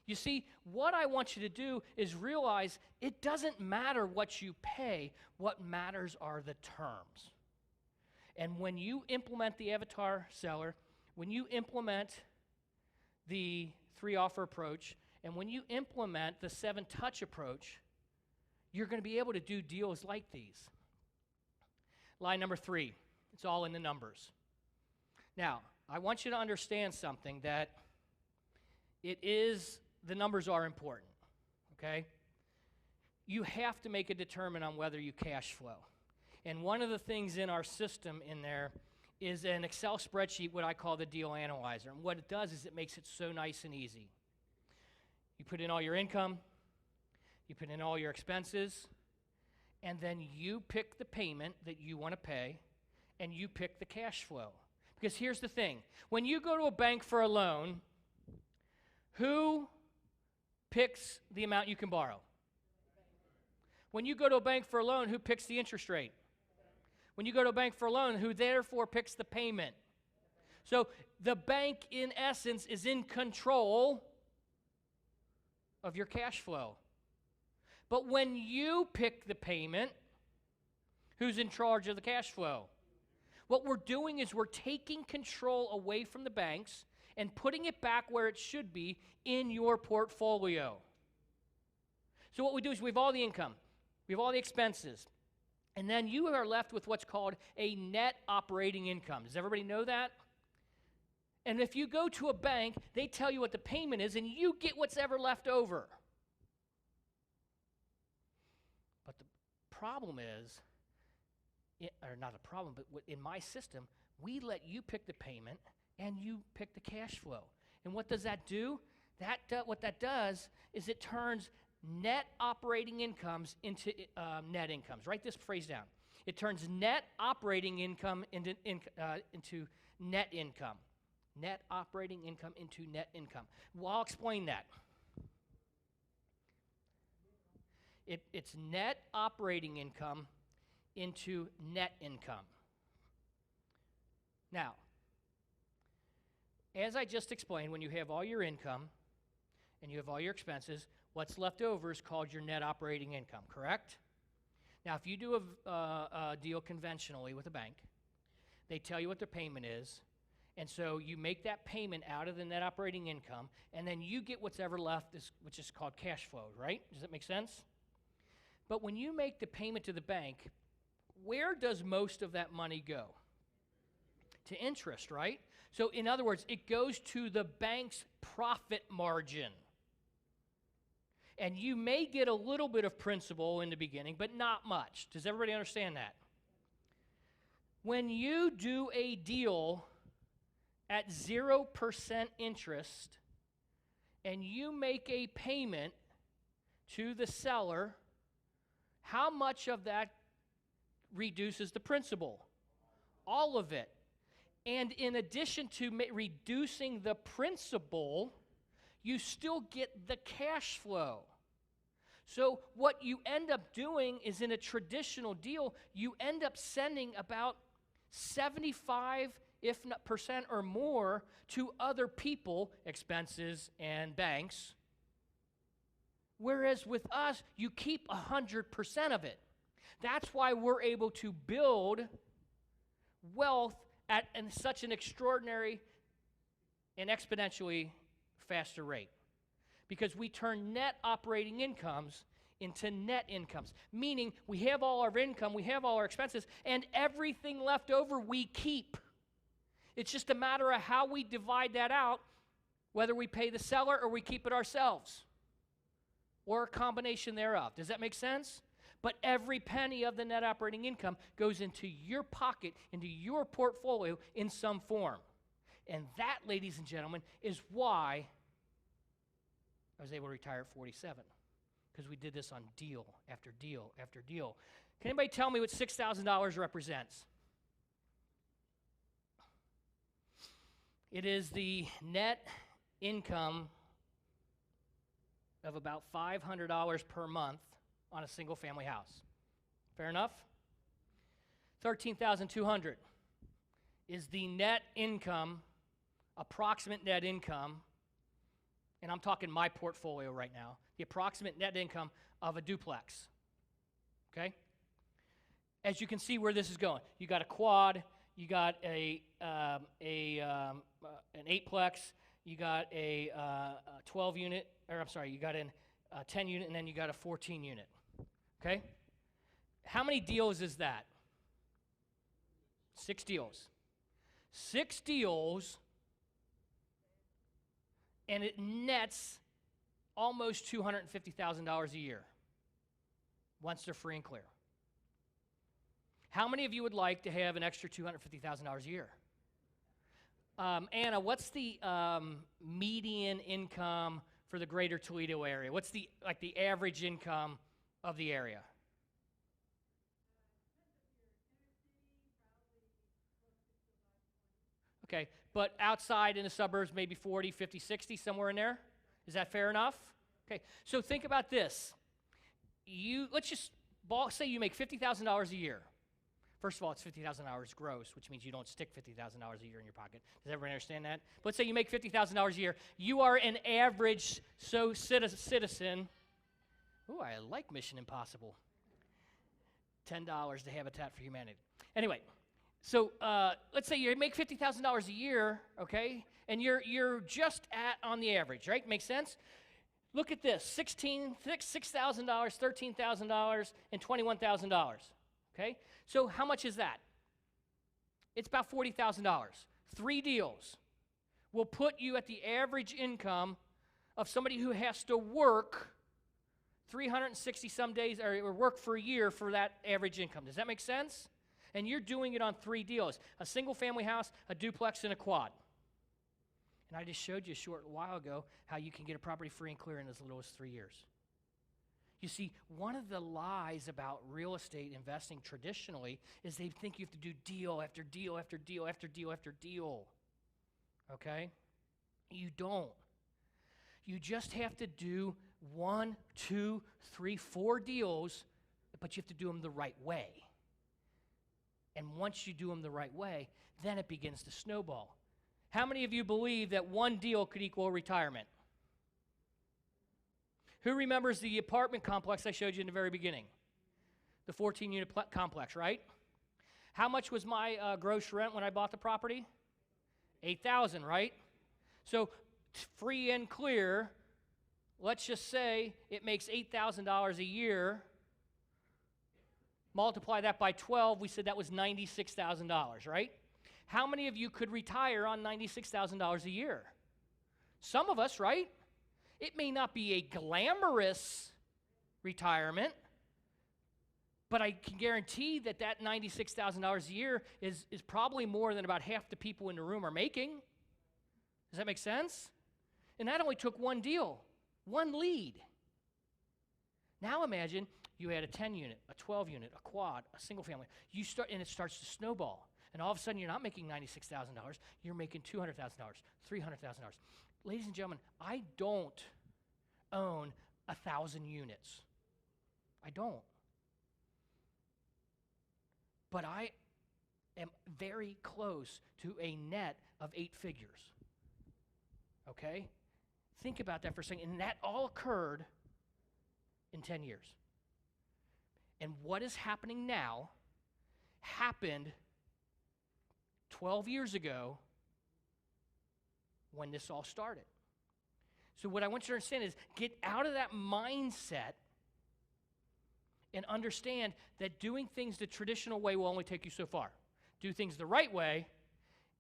You see, what I want you to do is realize it doesn't matter what you pay. What matters are the terms. And when you implement the avatar seller, when you implement the 3-offer approach, and when you implement the 7-touch approach, you're going to be able to do deals like these. Line number 3, it's all in the numbers. Now, I want you to understand something, that the numbers are important, okay? You have to make a determinant on whether you cash flow. And one of the things in our system in there is an Excel spreadsheet, what I call the deal analyzer. And what it does is it makes it so nice and easy. You put in all your income, you put in all your expenses, and then you pick the payment that you want to pay, and you pick the cash flow. Because here's the thing. When you go to a bank for a loan, who picks the amount you can borrow? When you go to a bank for a loan, who picks the interest rate? When you go to a bank for a loan, who therefore picks the payment? So the bank, in essence, is in control of your cash flow. But when you pick the payment, who's in charge of the cash flow? What we're doing is we're taking control away from the banks and putting it back where it should be in your portfolio. So what we do is we have all the income, we have all the expenses, and then you are left with what's called a net operating income. Does everybody know that? And if you go to a bank, they tell you what the payment is, and you get what's ever left over. But the problem is, or not a problem, but in my system, we let you pick the payment and you pick the cash flow. And what does that do? What that does is it turns net operating incomes into net incomes. Write this phrase down. It turns net operating income into net income. Net operating income into net income. Well, I'll explain that. It's net operating income into net income. Now, as I just explained, when you have all your income and you have all your expenses, what's left over is called your net operating income, correct? Now, if you do a deal conventionally with a bank, they tell you what their payment is, and so you make that payment out of the net operating income, and then you get what's ever left, which is called cash flow, right? Does that make sense? But when you make the payment to the bank, where does most of that money go? To interest, right? So in other words, it goes to the bank's profit margin. And you may get a little bit of principal in the beginning, but not much. Does everybody understand that? When you do a deal at 0% interest and you make a payment to the seller, how much of that reduces the principal? All of it. And in addition to reducing the principal, you still get the cash flow. So what you end up doing is, in a traditional deal, you end up sending about 75% or more to other people, expenses and banks. Whereas with us, you keep 100% of it. That's why we're able to build wealth at such an extraordinary and exponentially faster rate. Because we turn net operating incomes into net incomes. Meaning we have all our income, we have all our expenses, and everything left over we keep. It's just a matter of how we divide that out, whether we pay the seller or we keep it ourselves. Or a combination thereof. Does that make sense? But every penny of the net operating income goes into your pocket, into your portfolio in some form. And that, ladies and gentlemen, is why I was able to retire at 47, because we did this on deal after deal after deal. Can anybody tell me what $6,000 represents? It is the net income of about $500 per month on a single family house. Fair enough? $13,200 is the net income, approximate net income, and I'm talking my portfolio right now, the approximate net income of a duplex. Okay? As you can see where this is going, you got a quad, you got an 8-plex, you got a 12 unit, or I'm sorry, you got a 10 unit, and then you got a 14 unit. Okay? How many deals is that? 6 deals. 6 deals, and it nets almost $250,000 a year once they're free and clear. How many of you would like to have an extra $250,000 a year? Anna, what's the median income for the greater Toledo area? What's the average income of the area? Okay, but outside in the suburbs, maybe 40, 50, 60, somewhere in there? Is that fair enough? Okay, so think about this. Let's just say you make $50,000 a year. First of all, it's $50,000 gross, which means you don't stick $50,000 a year in your pocket. Does everyone understand that? But let's say you make $50,000 a year. You are an average citizen. Ooh, I like Mission Impossible. $10 to Habitat for Humanity. Anyway, so let's say you make $50,000 a year, okay, and you're just on the average, right? Makes sense? Look at this: $6,000, $13,000, and $21,000. Okay, so how much is that? It's about $40,000. 3 deals will put you at the average income of somebody who has to work 360 some days or work for a year for that average income. Does that make sense? And you're doing it on 3 deals: a single family house, a duplex, and a quad. And I just showed you a short while ago how you can get a property free and clear in as little as 3 years. You see, one of the lies about real estate investing traditionally is they think you have to do deal after deal after deal after deal after deal. Okay? You don't. You just have to do 1, 2, 3, 4 deals, but you have to do them the right way. And once you do them the right way, then it begins to snowball. How many of you believe that 1 deal could equal retirement? Who remembers the apartment complex I showed you in the very beginning? The 14-unit complex, right? How much was my gross rent when I bought the property? $8,000, right? So free and clear, let's just say it makes $8,000 a year. Multiply that by 12, we said that was $96,000, right? How many of you could retire on $96,000 a year? Some of us, right? It may not be a glamorous retirement, but I can guarantee that that $96,000 a year is probably more than about half the people in the room are making. Does that make sense? And that only took 1 deal, 1 lead. Now imagine you had a 10-unit, a 12-unit, a quad, a single family. You start, and it starts to snowball. And all of a sudden, you're not making $96,000. You're making $200,000, $300,000. Ladies and gentlemen, I don't own 1,000 units. I don't. But I am very close to a net of 8 figures. Okay? Think about that for a second. And that all occurred in 10 years. And what is happening now happened 12 years ago when this all started. So what I want you to understand is get out of that mindset and understand that doing things the traditional way will only take you so far. Do things the right way,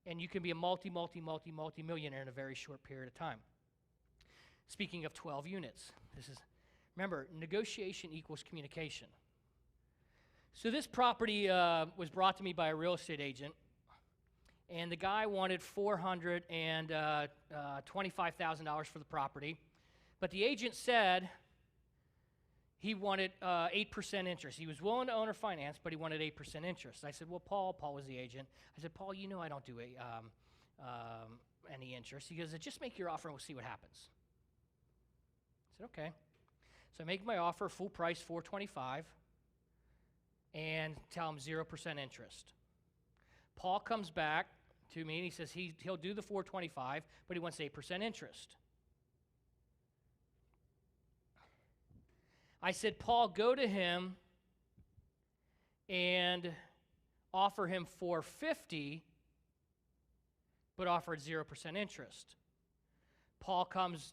and you can be a multi-millionaire in a very short period of time. Speaking of 12 units, remember, negotiation equals communication. So this property was brought to me by a real estate agent, and the guy wanted $425,000 for the property, but the agent said he wanted 8% interest. He was willing to owner finance, but he wanted 8% interest. I said, well, Paul was the agent. I said, Paul, you know I don't do any interest. He goes, just make your offer and we'll see what happens. I said, okay. So I make my offer, full price, $425, and tell him 0% interest. Paul comes back to me and he says he'll do the $425, but he wants 8% interest. I said, Paul, go to him and offer him $450, but offer at 0% interest. Paul comes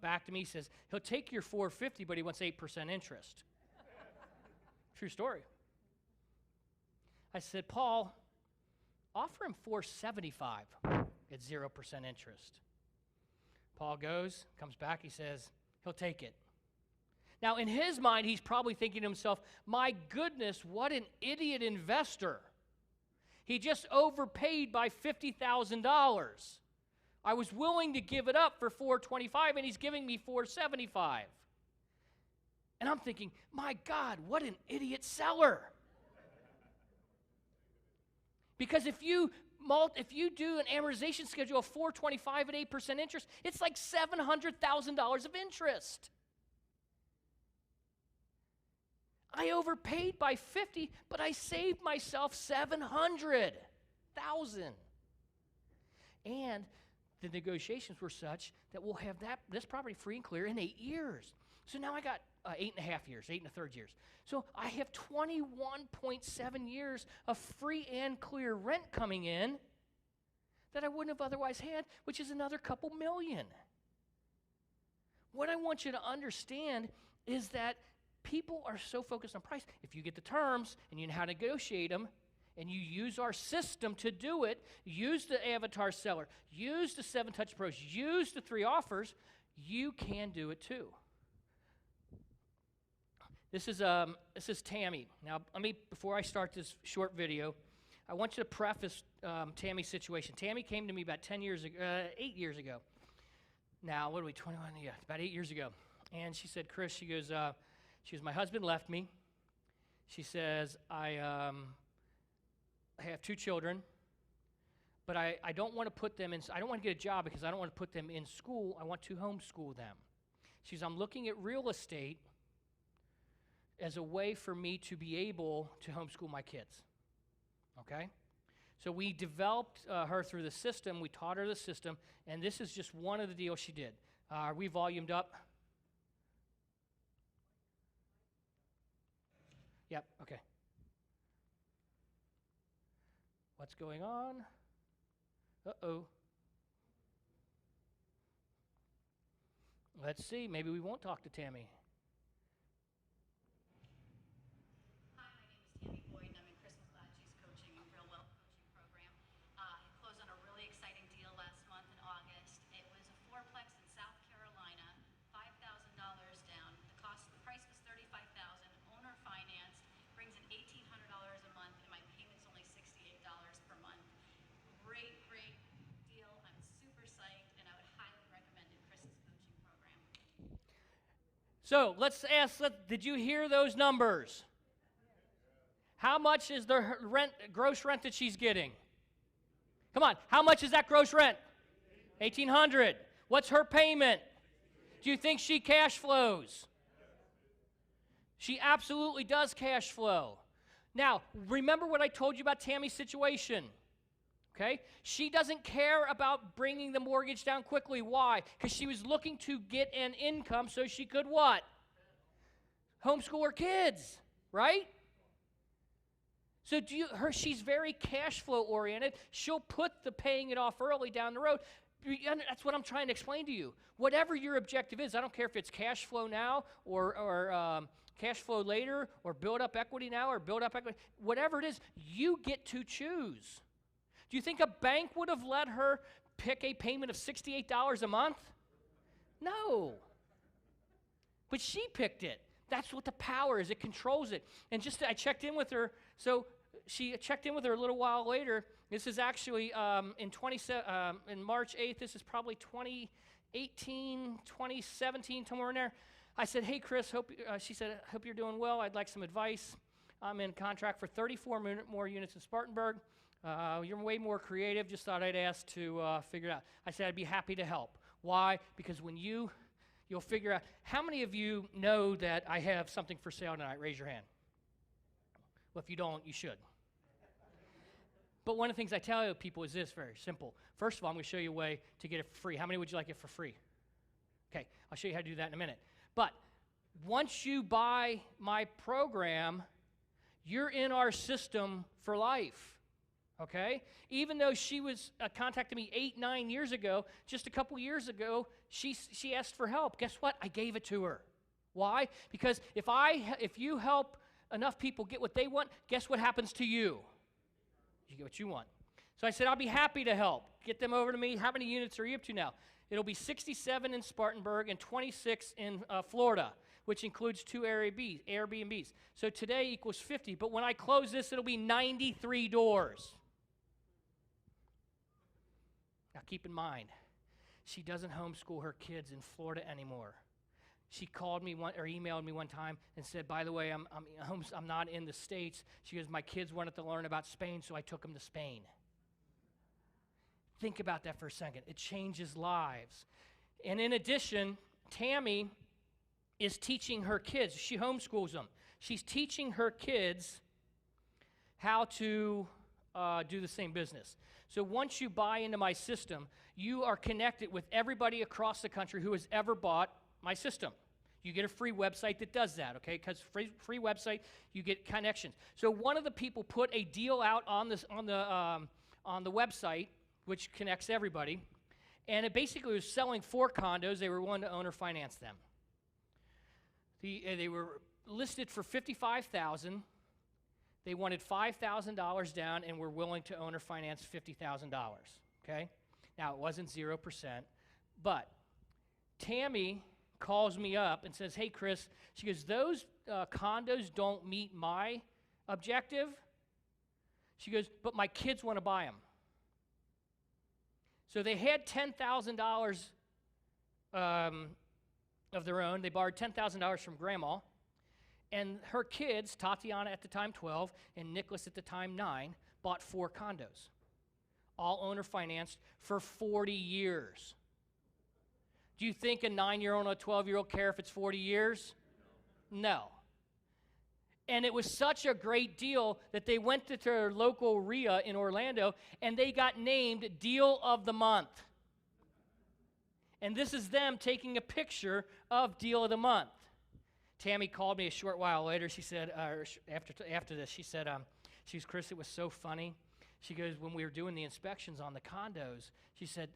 back to me, says, he'll take your $450, but he wants 8% interest. True story. I said, Paul, offer him $475 at 0% interest. Paul comes back, he says, he'll take it. Now, in his mind, he's probably thinking to himself, my goodness, what an idiot investor. He just overpaid by $50,000. I was willing to give it up for $425, and he's giving me $475. And I'm thinking, my God, what an idiot seller. Because if you do an amortization schedule of $425 at 8% interest, it's like $700,000 of interest. I overpaid by 50, but I saved myself $700,000. And the negotiations were such that we'll have this property free and clear in 8 years. So now I got 8.5 years, 8 1/3 years. So I have 21.7 years of free and clear rent coming in that I wouldn't have otherwise had, which is another couple million. What I want you to understand is that people are so focused on price. If you get the terms and you know how to negotiate them, and you use our system to do it, use the avatar seller, use the 7 touch pros, use the 3 offers, you can do it too. This is Tammy. Now, before I start this short video, I want you to preface Tammy's situation. Tammy came to me about 8 years ago. Now, what are we, 21? Yeah, about 8 years ago. And she said, Chris, she goes, my husband left me. She says, I have 2 children, but I don't want to put them in, I don't want to get a job because I don't want to put them in school. I want to homeschool them. She says, I'm looking at real estate as a way for me to be able to homeschool my kids. Okay? So we developed her through the system. We taught her the system, and this is just one of the deals she did. Are we volumed up? Yep, okay. What's going on? Uh-oh. Let's see. Maybe we won't talk to Tammy. Hi, my name is Tammy Boyd, and I'm in Chris McClatchey's coaching and real wealth coaching program. I closed on a really exciting deal last month in August. It was a 4-plex in South Carolina, $5,000 down. The price was $35,000. Owner financed, brings in $1,800 a month, and my payment's only $68 per month. Great deal. I'm super psyched, and I would highly recommend it, Chris's coaching program. So let's ask, did you hear those numbers? How much is the gross rent that she's getting? Come on, how much is that gross rent? $1,800. What's her payment? Do you think she cash flows? She absolutely does cash flow. Now, remember what I told you about Tammy's situation, okay? She doesn't care about bringing the mortgage down quickly. Why? Because she was looking to get an income so she could what? Homeschool her kids, right? So she's very cash flow oriented. She'll put the paying it off early down the road. That's what I'm trying to explain to you. Whatever your objective is, I don't care if it's cash flow now or cash flow later or build up equity now or build up equity. Whatever it is, you get to choose. Do you think a bank would have let her pick a payment of $68 a month? No. But she picked it. That's what the power is. It controls it. And I checked in with her. So she checked in with her a little while later. This is actually in March 8th. This is probably 2018, 2017, somewhere in there. I said, hey, Chris, she said, hope you're doing well. I'd like some advice. I'm in contract for 34 more units in Spartanburg. You're way more creative. Just thought I'd ask to figure it out. I said, I'd be happy to help. Why? Because when you'll figure out, how many of you know that I have something for sale tonight? Raise your hand. Well, if you don't, you should. But one of the things I tell people is this, very simple. First of all, I'm going to show you a way to get it for free. How many would you like it for free? Okay, I'll show you how to do that in a minute. But once you buy my program, you're in our system for life, okay? Even though she was contacting me 8-9 years ago, just a couple years ago, she asked for help. Guess what? I gave it to her. Why? Because if you help enough people get what they want, guess what happens to you? You get what you want. So I said, I'll be happy to help. Get them over to me. How many units are you up to now? It'll be 67 in Spartanburg and 26 in Florida, which includes 2 Airbnbs. So today equals 50, but when I close this, it'll be 93 doors. Now keep in mind, she doesn't homeschool her kids in Florida anymore. She called me or emailed me one time and said, by the way, I'm not in the States. She goes, my kids wanted to learn about Spain, so I took them to Spain. Think about that for a second. It changes lives. And in addition, Tammy is teaching her kids. She homeschools them. She's teaching her kids how to do the same business. So once you buy into my system, you are connected with everybody across the country who has ever bought my system. You get a free website that does that, okay? Because free website, you get connections. So one of the people put a deal out on the website, which connects everybody, and it basically was selling 4 condos. They were willing to owner finance them. They were listed for $55,000. They wanted $5,000 down and were willing to owner finance $50,000. Okay? Now it wasn't 0%, but Tammy calls me up and says, "Hey, Chris," she goes, "those condos don't meet my objective." She goes, "But my kids want to buy them." So they had $10,000 of their own. They borrowed $10,000 from Grandma. And her kids, Tatiana at the time 12, and Nicholas at the time 9, bought 4 condos, all owner financed for 40 years. Do you think a 9-year-old and a 12-year-old care if it's 40 years? No. And it was such a great deal that they went to their local RIA in Orlando, and they got named Deal of the Month. And this is them taking a picture of Deal of the Month. Tammy called me a short while later. She said, after this, she said, Chris, it was so funny. She goes, when we were doing the inspections on the condos, she said,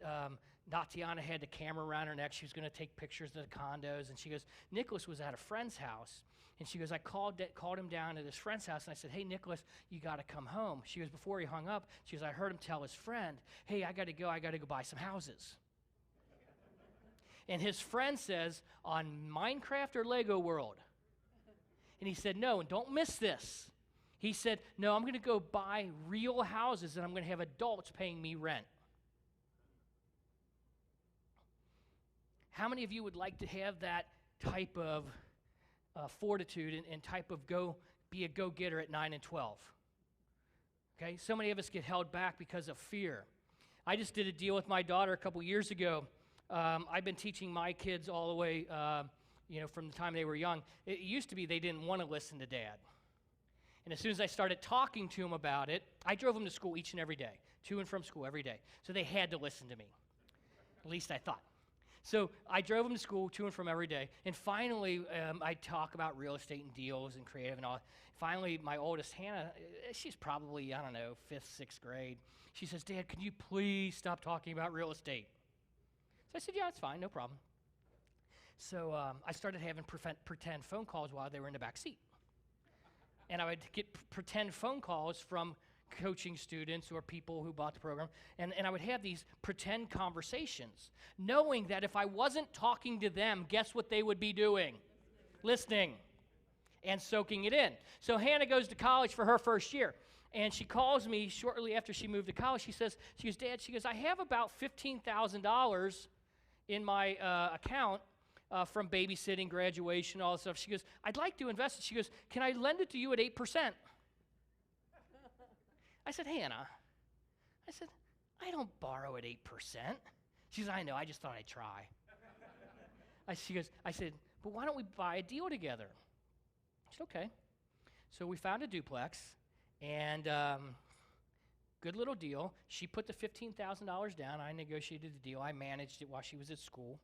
Tatiana had the camera around her neck. She was going to take pictures of the condos. And she goes, Nicholas was at a friend's house. And she goes, I called him down at his friend's house, and I said, "Hey, Nicholas, you got to come home." She goes, before he hung up, she goes, I heard him tell his friend, "Hey, I got to go buy some houses." And his friend says, "On Minecraft or Lego World?" And he said, "No, and don't miss this." He said, "No, I'm going to go buy real houses, and I'm going to have adults paying me rent." How many of you would like to have that type of fortitude and type of be a go-getter at 9 and 12? Okay, so many of us get held back because of fear. I just did a deal with my daughter a couple years ago. I've been teaching my kids all the way, from the time they were young. It used to be they didn't want to listen to Dad. And as soon as I started talking to them about it, I drove them to school each and every day, to and from school every day. So they had to listen to me. At least I thought. So I drove them to school to and from every day. And finally, I talk about real estate and deals and creative and all. Finally, my oldest, Hannah, she's probably, 5th, 6th grade. She says, "Dad, can you please stop talking about real estate?" So I said, "Yeah, it's fine, no problem." So I started having pretend phone calls while they were in the back seat. And I would get pretend phone calls from coaching students or people who bought the program, and I would have these pretend conversations, knowing that if I wasn't talking to them, guess what they would be doing? Listening and soaking it in. So Hannah goes to college for her first year, And she calls me shortly after she moved to college. She goes, Dad, I have about $15,000 in my account from babysitting, graduation, all that stuff. She goes, I'd like to invest it. She goes, can I lend it to you at 8%? I said, Hannah, I don't borrow at 8%. She goes, I know, I just thought I'd try. I said, but why don't we buy a deal together? She said, okay. So we found a duplex, and good little deal. She put the $15,000 down. I negotiated the deal. I managed it while she was at school.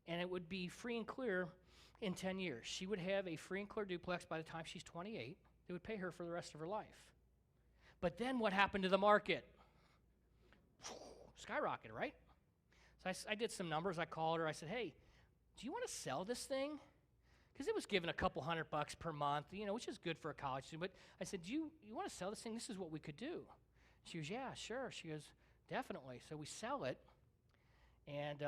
And it would be free and clear in 10 years. She would have a free and clear duplex by the time she's 28. It would pay her for the rest of her life. But then what happened to the market? Skyrocketed, right? So I did some numbers. I called her. I said, hey, do you want to sell this thing? Because it was given a couple $100 per month, which is good for a college student. But I said, do you want to sell this thing? This is what we could do. She goes, yeah, sure. She goes, definitely. So we sell it, and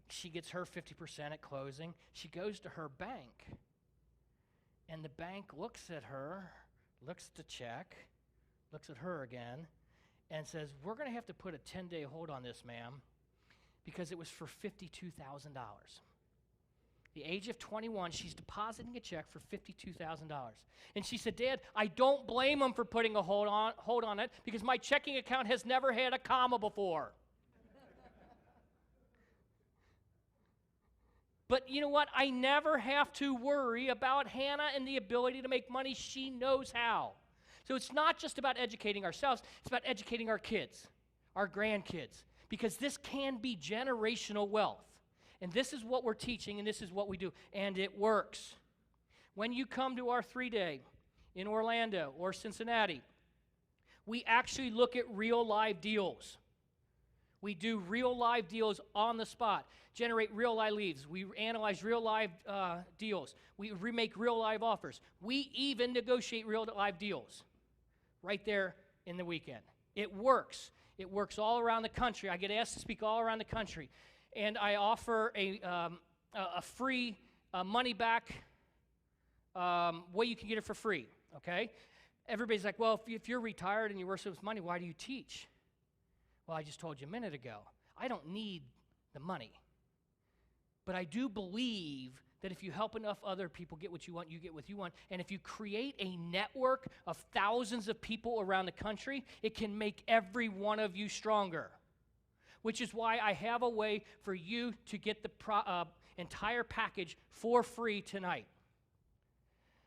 she gets her 50% at closing. She goes to her bank, and the bank looks at her, looks at the check, looks at her again, and says, we're going to have to put a 10-day hold on this, ma'am, because it was for $52,000. The age of 21, she's depositing a check for $52,000. And she said, Dad, I don't blame them for putting a hold on it because my checking account has never had a comma before. But you know what? I never have to worry about Hannah and the ability to make money. She knows how. So it's not just about educating ourselves. It's about educating our kids, our grandkids, because this can be generational wealth. And this is what we're teaching, and this is what we do. And it works. When you come to our 3-day in Orlando or Cincinnati, we actually look at real live deals. We do real live deals on the spot, generate real live leads. We analyze real live deals. We make real live offers. We even negotiate real live deals right there in the weekend. It works. It works all around the country. I get asked to speak all around the country. And I offer a free money-back way you can get it for free, okay? Everybody's like, well, if you're retired and you work with money, why do you teach? Well, I just told you a minute ago, I don't need the money. But I do believe that if you help enough other people get what you want, you get what you want. And if you create a network of thousands of people around the country, it can make every one of you stronger. Which is why I have a way for you to get the entire package for free tonight.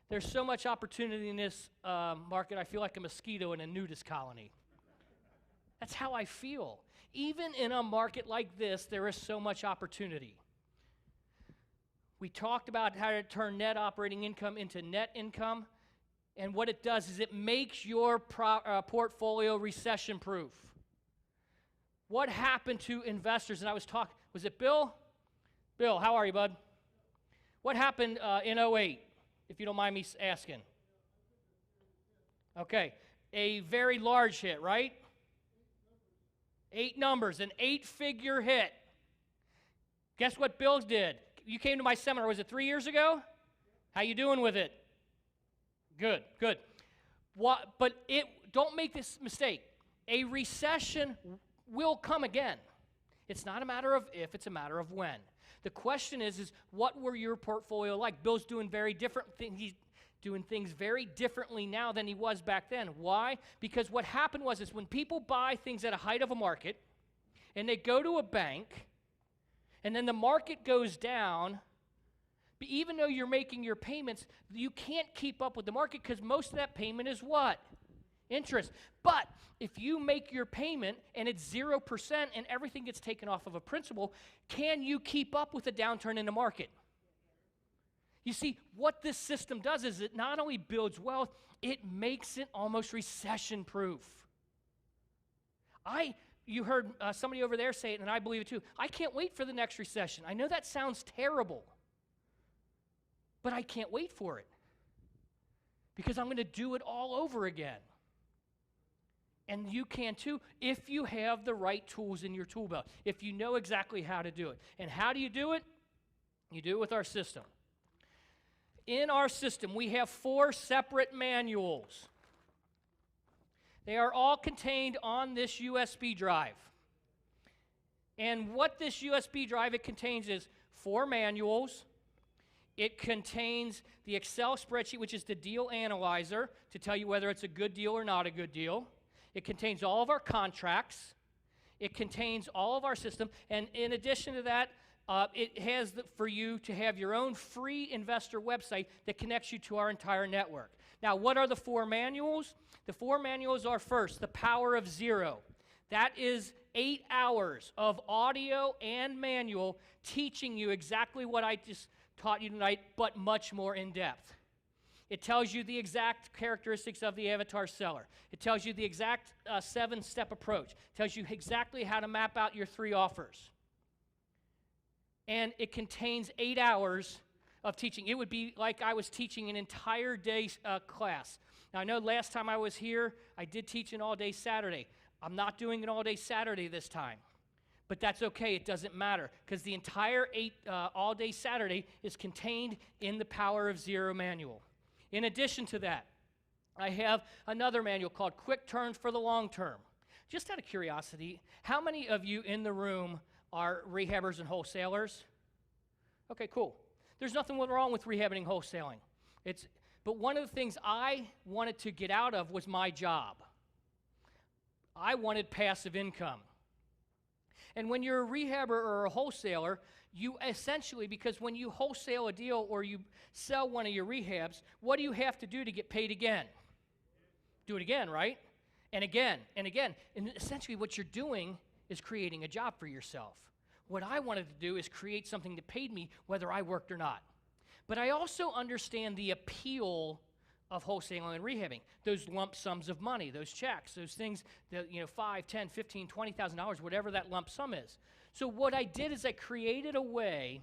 There's so much opportunity in this market, I feel like a mosquito in a nudist colony. That's how I feel. Even in a market like this, there is so much opportunity. We talked about how to turn net operating income into net income, and what it does is it makes your portfolio recession-proof. What happened to investors? And I was talking, was it Bill? Bill, how are you, bud? What happened in 2008, if you don't mind me asking? Okay, a very large hit, right? 8 numbers, an 8-figure hit. Guess what Bill did? You came to my seminar, was it 3 years ago? How you doing with it? Good, good. But don't make this mistake. A recession will come again. It's not a matter of if, it's a matter of when. The question is what were your portfolio like? Bill's doing very different things. He's doing things very differently now than he was back then. Why? Because what happened was when people buy things at a height of a market, and they go to a bank, and then the market goes down, but even though you're making your payments, you can't keep up with the market because most of that payment is what? Interest. But if you make your payment and it's 0% and everything gets taken off of a principal, can you keep up with the downturn in the market? You see, what this system does is it not only builds wealth, it makes it almost recession-proof. You heard somebody over there say it, and I believe it too. I can't wait for the next recession. I know that sounds terrible, but I can't wait for it because I'm going to do it all over again. And you can too if you have the right tools in your tool belt, if you know exactly how to do it. And how do you do it? You do it with our system. In our system, we have 4 separate manuals. They are all contained on this USB drive. And what this USB drive, it contains is 4 manuals. It contains the Excel spreadsheet, which is the deal analyzer, to tell you whether it's a good deal or not a good deal. It contains all of our contracts. It contains all of our system. And in addition to that, it has for you to have your own free investor website that connects you to our entire network. Now, what are the 4 manuals? The 4 manuals are first, The Power of Zero. That is 8 hours of audio and manual teaching you exactly what I just taught you tonight, but much more in depth. It tells you the exact characteristics of the avatar seller. It tells you the exact 7-step approach. It tells you exactly how to map out your 3 offers. And it contains 8 hours of teaching. It would be like I was teaching an entire day class. Now, I know last time I was here, I did teach an all-day Saturday. I'm not doing an all-day Saturday this time. But that's okay, it doesn't matter, because the entire all-day Saturday is contained in the Power of Zero manual. In addition to that, I have another manual called Quick Turns for the Long Term. Just out of curiosity, how many of you in the room are rehabbers and wholesalers? Okay, cool. There's nothing wrong with rehabbing and wholesaling. But one of the things I wanted to get out of was my job. I wanted passive income. And when you're a rehabber or a wholesaler, you essentially, because when you wholesale a deal or you sell one of your rehabs, what do you have to do to get paid again? Do it again, right? And again, and again. And essentially what you're doing is creating a job for yourself. What I wanted to do is create something that paid me whether I worked or not. But I also understand the appeal of wholesaling and rehabbing, those lump sums of money, those checks, those things that, $5, $10, $15, $20,000, whatever that lump sum is. So what I did is I created a way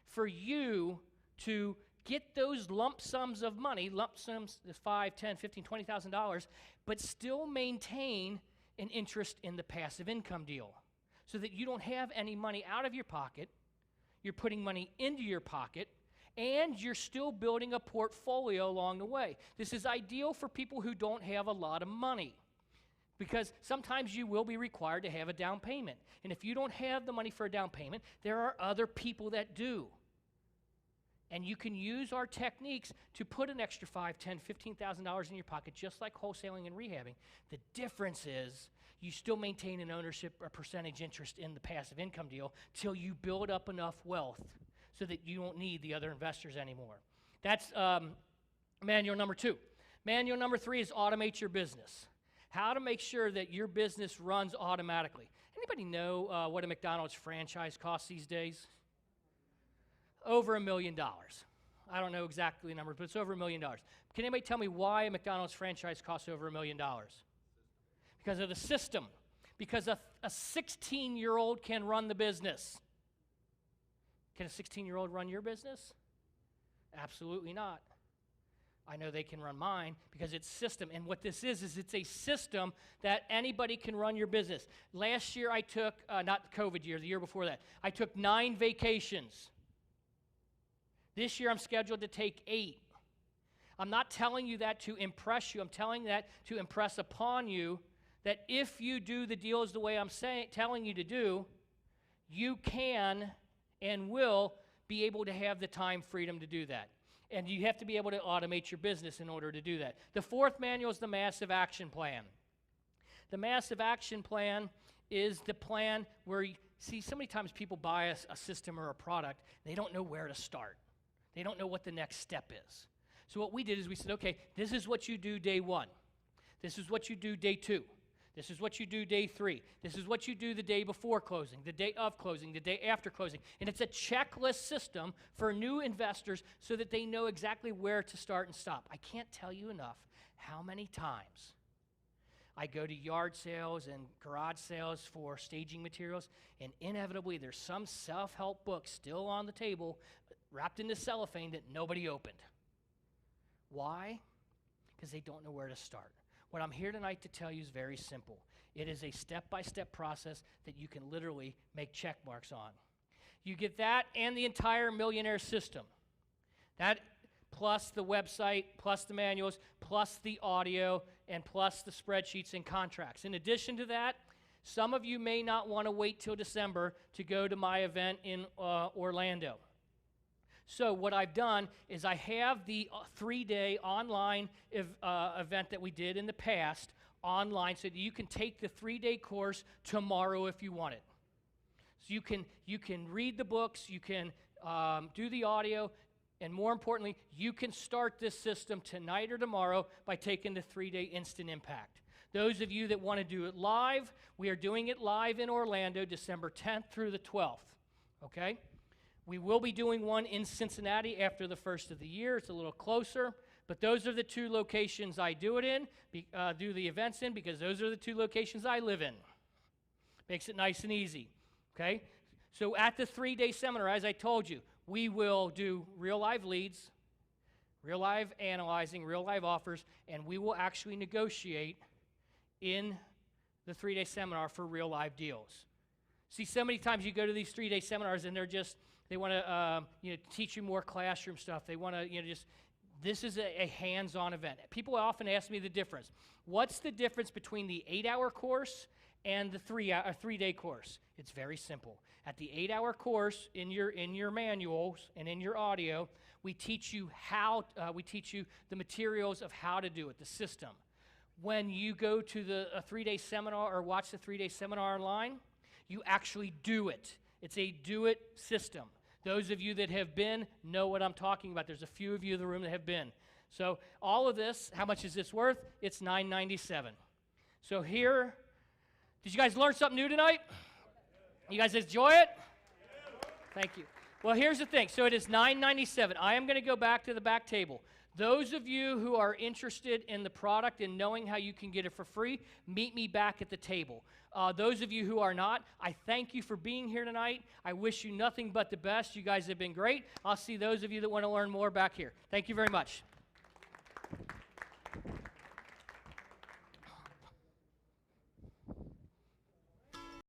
for you to get those lump sums of money, lump sums, $5, $10, $15, $20,000, but still maintain an interest in the passive income deal so that you don't have any money out of your pocket, you're putting money into your pocket, and you're still building a portfolio along the way. This is ideal for people who don't have a lot of money because sometimes you will be required to have a down payment. And if you don't have the money for a down payment, there are other people that do. And you can use our techniques to put an extra $5, $10, $15,000 in your pocket, just like wholesaling and rehabbing. The difference is you still maintain an ownership or percentage interest in the passive income deal till you build up enough wealth so that you don't need the other investors anymore. That's manual number 2. Manual number 3 is automate your business. How to make sure that your business runs automatically. Anybody know what a McDonald's franchise costs these days? Over $1 million. I don't know exactly the number, but it's over $1 million. Can anybody tell me why a McDonald's franchise costs over $1 million? Because of the system. Because a 16-year-old can run the business. Can a 16-year-old run your business? Absolutely not. I know they can run mine because it's system. And what this is it's a system that anybody can run your business. Last year I took, not the COVID year, the year before that, I took 9 vacations. This year I'm scheduled to take 8. I'm not telling you that to impress you. I'm telling that to impress upon you that if you do the deals the way I'm telling you to do, you can and will be able to have the time freedom to do that. And you have to be able to automate your business in order to do that. The 4th manual is the Massive Action Plan. The Massive Action Plan is the plan where, so many times people buy a system or a product, they don't know where to start. They don't know what the next step is. So what we did is we said, okay, this is what you do day 1. This is what you do day 2. This is what you do day 3. This is what you do the day before closing, the day of closing, the day after closing. And it's a checklist system for new investors so that they know exactly where to start and stop. I can't tell you enough how many times I go to yard sales and garage sales for staging materials, and inevitably there's some self-help book still on the table wrapped in the cellophane that nobody opened. Why? Because they don't know where to start. What I'm here tonight to tell you is very simple. It is a step-by-step process that you can literally make check marks on. You get that and the entire millionaire system. That plus the website, plus the manuals, plus the audio, and plus the spreadsheets and contracts. In addition to that, some of you may not want to wait till December to go to my event in Orlando. So what I've done is I have the 3-day online event that we did in the past online so that you can take the 3-day course tomorrow if you want it. So you can read the books, you can do the audio, and more importantly, you can start this system tonight or tomorrow by taking the 3-day Instant Impact. Those of you that want to do it live, we are doing it live in Orlando, December 10th through the 12th, okay? We will be doing one in Cincinnati after the first of the year. It's a little closer, but those are the 2 locations I do it in, do the events in, because those are the 2 locations I live in. Makes it nice and easy, okay? So at the 3-day seminar, as I told you, we will do real live leads, real live analyzing, real live offers, and we will actually negotiate in the 3-day seminar for real live deals. See, so many times you go to these 3-day seminars and they want to teach you more classroom stuff. They want to this is a hands-on event. People often ask me the difference. What's the difference between the 8-hour course and the 3-day course? It's very simple. At the 8-hour course, in your manuals and in your audio, we teach you the materials of how to do it, the system. When you go to a 3-day seminar or watch the 3-day seminar online, you actually do it. It's a do-it system. Those of you that have been know what I'm talking about. There's a few of you in the room that have been. So all of this, how much is this worth? It's $9.97. So here, did you guys learn something new tonight? You guys enjoy it? Thank you. Well, here's the thing. So it is $9.97. I am going to go back to the back table. Those of you who are interested in the product and knowing how you can get it for free, meet me back at the table. Those of you who are not, I thank you for being here tonight. I wish you nothing but the best. You guys have been great. I'll see those of you that want to learn more back here. Thank you very much.